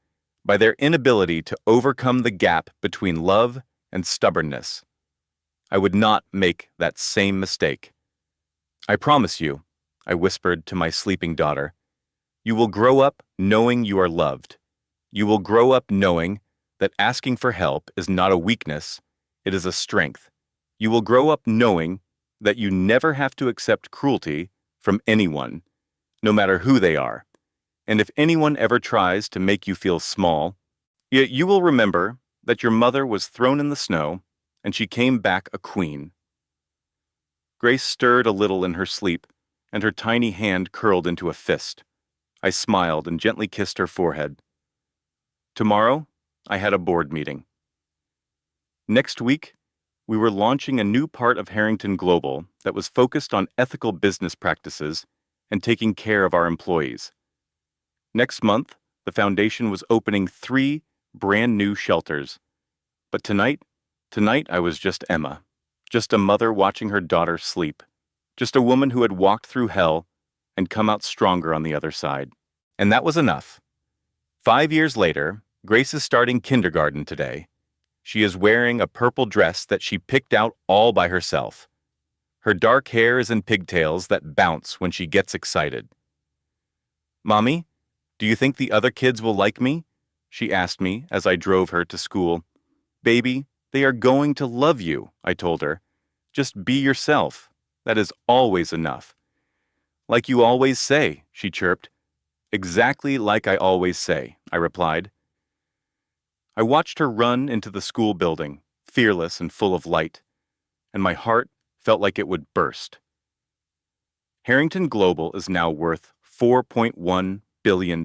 by their inability to overcome the gap between love and stubbornness. I would not make that same mistake. "I promise you," I whispered to my sleeping daughter, "you will grow up knowing you are loved. You will grow up knowing that asking for help is not a weakness, it is a strength. You will grow up knowing that you never have to accept cruelty from anyone, no matter who they are. And if anyone ever tries to make you feel small, yet you will remember that your mother was thrown in the snow and she came back a queen." Grace stirred a little in her sleep, and her tiny hand curled into a fist. I smiled and gently kissed her forehead. Tomorrow, I had a board meeting. Next week, we were launching a new part of Harrington Global that was focused on ethical business practices and taking care of our employees. Next month, the foundation was opening 3 brand new shelters. But tonight I was just Emma, just a mother watching her daughter sleep, just a woman who had walked through hell and come out stronger on the other side. And that was enough. 5 years later, Grace is starting kindergarten today. She is wearing a purple dress that she picked out all by herself. Her dark hair is in pigtails that bounce when she gets excited. "Mommy, do you think the other kids will like me?" she asked me as I drove her to school. "Baby, they are going to love you," I told her. "Just be yourself. That is always enough." "Like you always say," she chirped. "Exactly like I always say," I replied. I watched her run into the school building, fearless and full of light, and my heart felt like it would burst. Harrington Global is now worth $4.1 billion.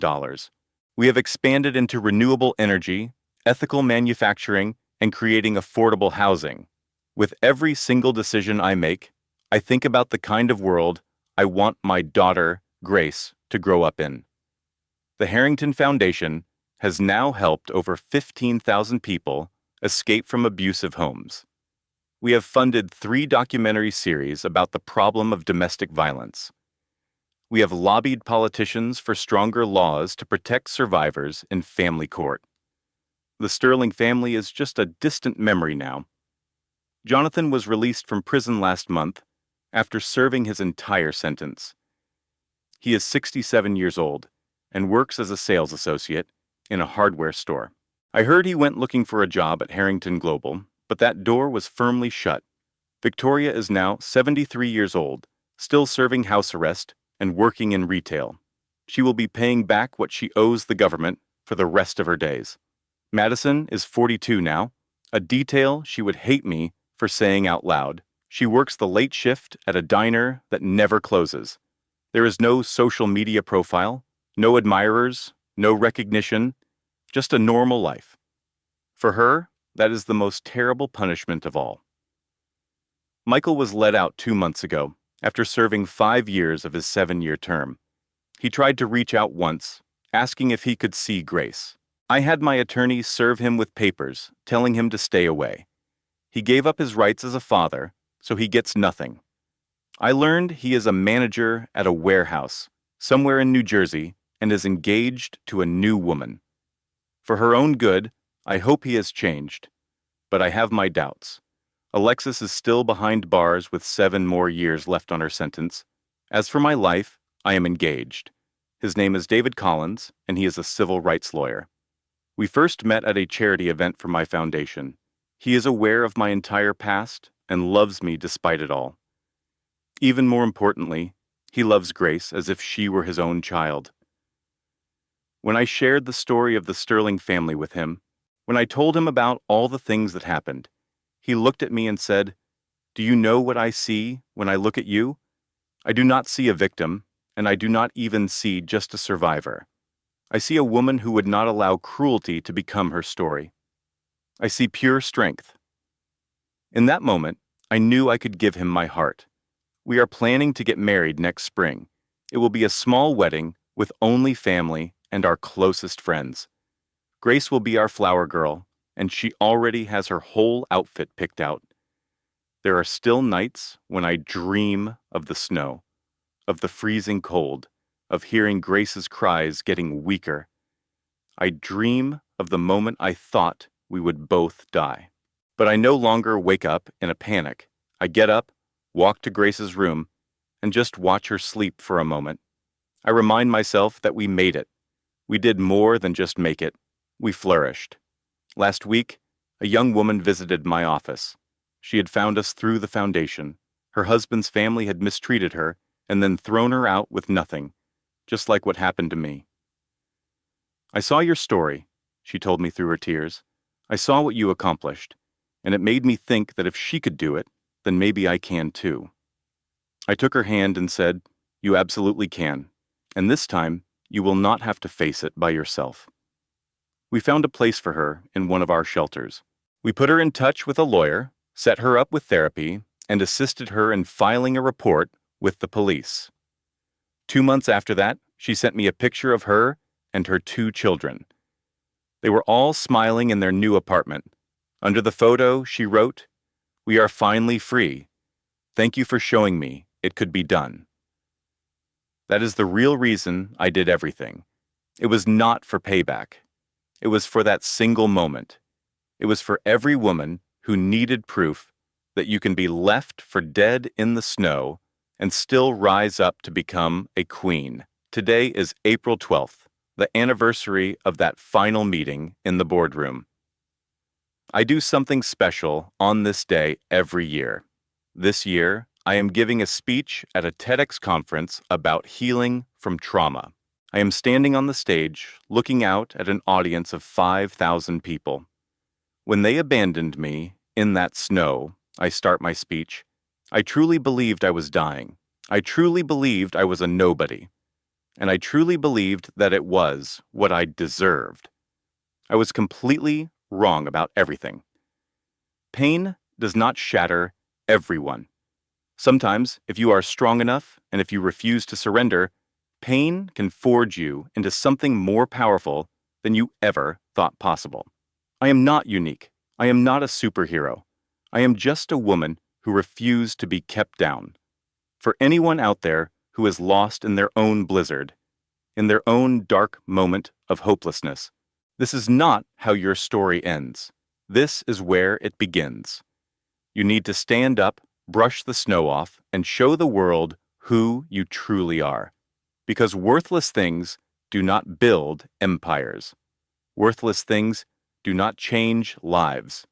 We have expanded into renewable energy, ethical manufacturing, and creating affordable housing. With every single decision I make, I think about the kind of world I want my daughter, Grace, to grow up in. The Harrington Foundation has now helped over 15,000 people escape from abusive homes. We have funded 3 documentary series about the problem of domestic violence. We have lobbied politicians for stronger laws to protect survivors in family court. The Sterling family is just a distant memory now. Jonathan was released from prison last month after serving his entire sentence. He is 67 years old and works as a sales associate in a hardware store. I heard he went looking for a job at Harrington Global, but that door was firmly shut. Victoria is now 73 years old, still serving house arrest and working in retail. She will be paying back what she owes the government for the rest of her days. Madison is 42 now, a detail she would hate me for saying out loud. She works the late shift at a diner that never closes. There is no social media profile, no admirers, no recognition, just a normal life. For her, that is the most terrible punishment of all. Michael was let out 2 months ago after serving 5 years of his 7-year term. He tried to reach out once, asking if he could see Grace. I had my attorney serve him with papers, telling him to stay away. He gave up his rights as a father, so he gets nothing. I learned he is a manager at a warehouse, somewhere in New Jersey, and is engaged to a new woman. For her own good, I hope he has changed, but I have my doubts. Alexis is still behind bars with 7 more years left on her sentence. As for my life, I am engaged. His name is David Collins, and he is a civil rights lawyer. We first met at a charity event for my foundation. He is aware of my entire past and loves me despite it all. Even more importantly, he loves Grace as if she were his own child. When I shared the story of the Sterling family with him, when I told him about all the things that happened, he looked at me and said, "Do you know what I see when I look at you? I do not see a victim, and I do not even see just a survivor. I see a woman who would not allow cruelty to become her story. I see pure strength." In that moment, I knew I could give him my heart. We are planning to get married next spring. It will be a small wedding with only family and our closest friends. Grace will be our flower girl, and she already has her whole outfit picked out. There are still nights when I dream of the snow, of the freezing cold, of hearing Grace's cries getting weaker. I dream of the moment I thought we would both die. But I no longer wake up in a panic. I get up, walk to Grace's room, and just watch her sleep for a moment. I remind myself that we made it. We did more than just make it. We flourished. Last week, a young woman visited my office. She had found us through the foundation. Her husband's family had mistreated her and then thrown her out with nothing, just like what happened to me. "I saw your story," she told me through her tears. "I saw what you accomplished, and it made me think that if she could do it, then maybe I can too." I took her hand and said, "You absolutely can, and this time you will not have to face it by yourself." We found a place for her in one of our shelters. We put her in touch with a lawyer, set her up with therapy, and assisted her in filing a report with the police. 2 months after that, she sent me a picture of her and her 2 children. They were all smiling in their new apartment. Under the photo, she wrote, "We are finally free. Thank you for showing me it could be done." That is the real reason I did everything. It was not for payback. It was for that single moment. It was for every woman who needed proof that you can be left for dead in the snow and still rise up to become a queen. Today is April 12th, the anniversary of that final meeting in the boardroom. I do something special on this day every year. This year, I am giving a speech at a TEDx conference about healing from trauma. I am standing on the stage, looking out at an audience of 5,000 people. When they abandoned me in that snow, I start my speech, I truly believed I was dying. I truly believed I was a nobody. And I truly believed that it was what I deserved. I was completely wrong about everything. Pain does not shatter everyone. Sometimes, if you are strong enough and if you refuse to surrender, pain can forge you into something more powerful than you ever thought possible. I am not unique. I am not a superhero. I am just a woman who refused to be kept down. For anyone out there who is lost in their own blizzard, in their own dark moment of hopelessness, this is not how your story ends. This is where it begins. You need to stand up, brush the snow off, and show the world who you truly are. Because worthless things do not build empires. Worthless things do not change lives.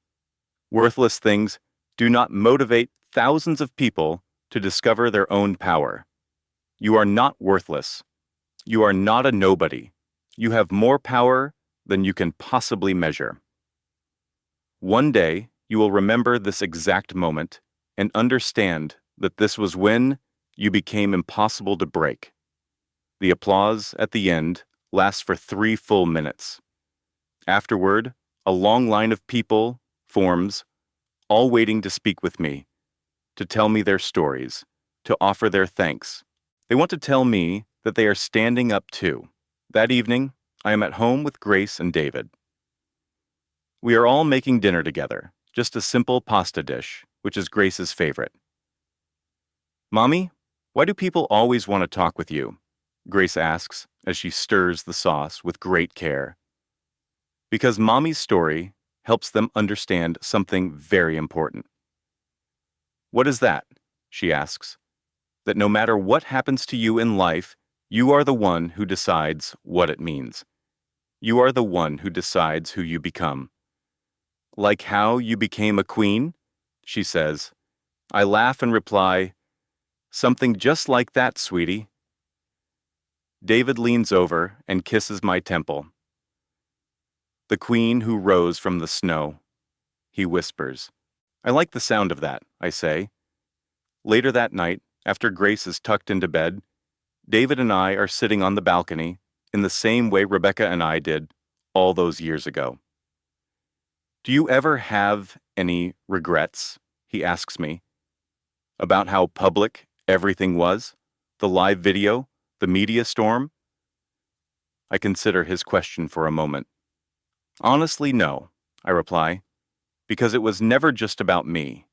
Worthless things do not motivate thousands of people to discover their own power. You are not worthless. You are not a nobody. You have more power than you can possibly measure. One day, you will remember this exact moment and understand that this was when you became impossible to break. The applause at the end lasts for 3 full minutes. Afterward, a long line of people forms, all waiting to speak with me, to tell me their stories, to offer their thanks. They want to tell me that they are standing up too. That evening, I am at home with Grace and David. We are all making dinner together, just a simple pasta dish, which is Grace's favorite. "Mommy, why do people always want to talk with you?" Grace asks as she stirs the sauce with great care. Because Mommy's story helps them understand something very important. "What is that?" she asks. "That no matter what happens to you in life, you are the one who decides what it means. You are the one who decides who you become." "Like how you became a queen?" she says. I laugh and reply, "Something just like that, sweetie." David leans over and kisses my temple. "The queen who rose from the snow," he whispers. "I like the sound of that," I say. Later that night, after Grace is tucked into bed, David and I are sitting on the balcony in the same way Rebecca and I did all those years ago. "Do you ever have any regrets?" he asks me. "About how public everything was? The live video? The media storm?" I consider his question for a moment. "Honestly, no," I reply, "because it was never just about me.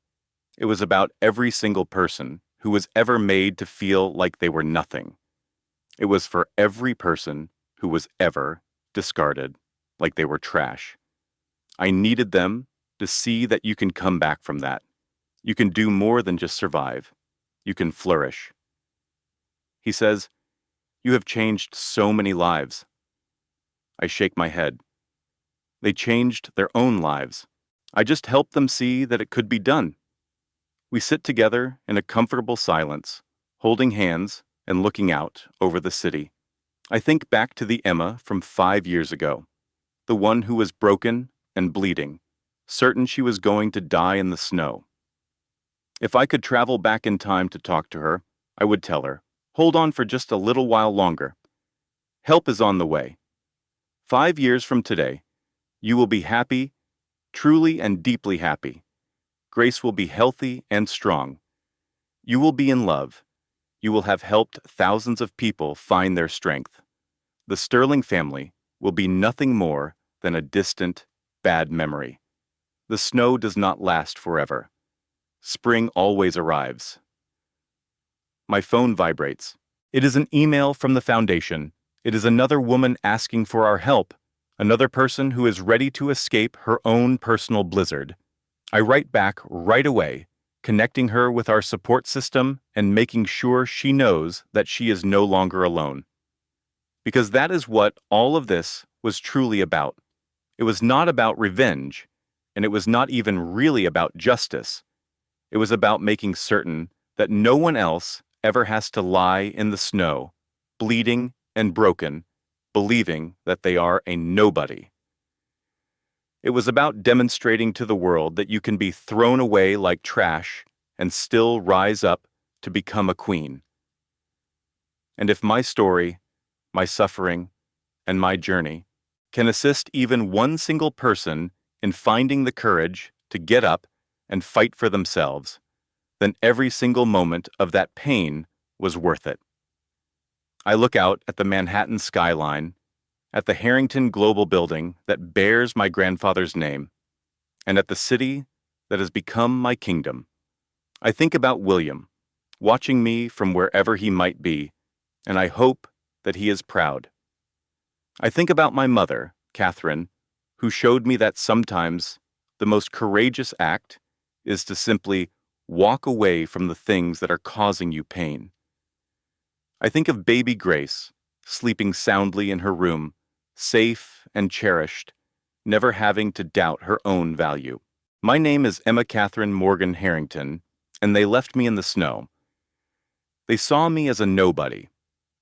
It was about every single person who was ever made to feel like they were nothing. It was for every person who was ever discarded like they were trash. I needed them to see that you can come back from that. You can do more than just survive. You can flourish." He says, "You have changed so many lives." I shake my head. They changed their own lives. I just helped them see that it could be done. We sit together in a comfortable silence, holding hands and looking out over the city. I think back to the Emma from 5 years ago, the one who was broken and bleeding, certain she was going to die in the snow. If I could travel back in time to talk to her, I would tell her, "Hold on for just a little while longer. Help is on the way. 5 years from today, you will be happy, truly and deeply happy. Grace will be healthy and strong. You will be in love. You will have helped thousands of people find their strength. The Sterling family will be nothing more than a distant, bad memory. The snow does not last forever. Spring always arrives." My phone vibrates. It is an email from the foundation. It is another woman asking for our help, another person who is ready to escape her own personal blizzard. I write back right away, connecting her with our support system and making sure she knows that she is no longer alone. Because that is what all of this was truly about. It was not about revenge, and it was not even really about justice. It was about making certain that no one else ever has to lie in the snow, bleeding and broken, believing that they are a nobody. It was about demonstrating to the world that you can be thrown away like trash and still rise up to become a queen. And if my story, my suffering, and my journey can assist even one single person in finding the courage to get up and fight for themselves, then every single moment of that pain was worth it. I look out at the Manhattan skyline, at the Harrington Global building that bears my grandfather's name, and at the city that has become my kingdom. I think about William, watching me from wherever he might be, and I hope that he is proud. I think about my mother, Catherine, who showed me that sometimes the most courageous act is to simply walk away from the things that are causing you pain. I think of baby Grace, sleeping soundly in her room, safe and cherished, never having to doubt her own value. My name is Emma Catherine Morgan Harrington, and they left me in the snow. They saw me as a nobody,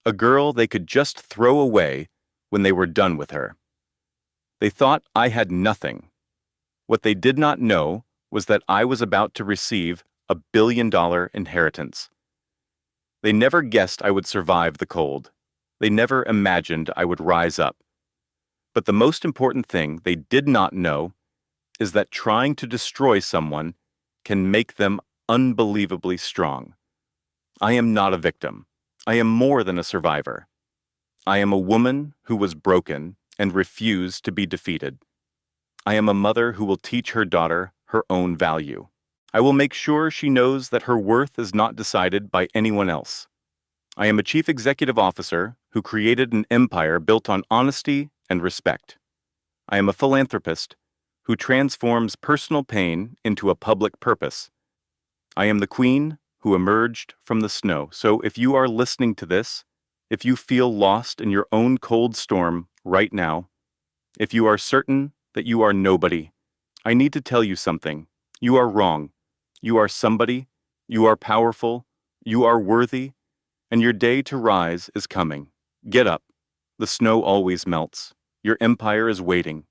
a girl they could just throw away when they were done with her. They thought I had nothing. What they did not know was that I was about to receive a billion-dollar inheritance. They never guessed I would survive the cold. They never imagined I would rise up. But the most important thing they did not know is that trying to destroy someone can make them unbelievably strong. I am not a victim. I am more than a survivor. I am a woman who was broken and refused to be defeated. I am a mother who will teach her daughter her own value. I will make sure she knows that her worth is not decided by anyone else. I am a chief executive officer who created an empire built on honesty and respect. I am a philanthropist who transforms personal pain into a public purpose. I am the queen who emerged from the snow. So if you are listening to this, if you feel lost in your own cold storm right now, if you are certain that you are nobody, I need to tell you something. You are wrong. You are somebody. You are powerful. You are worthy. And your day to rise is coming. Get up. The snow always melts. Your empire is waiting.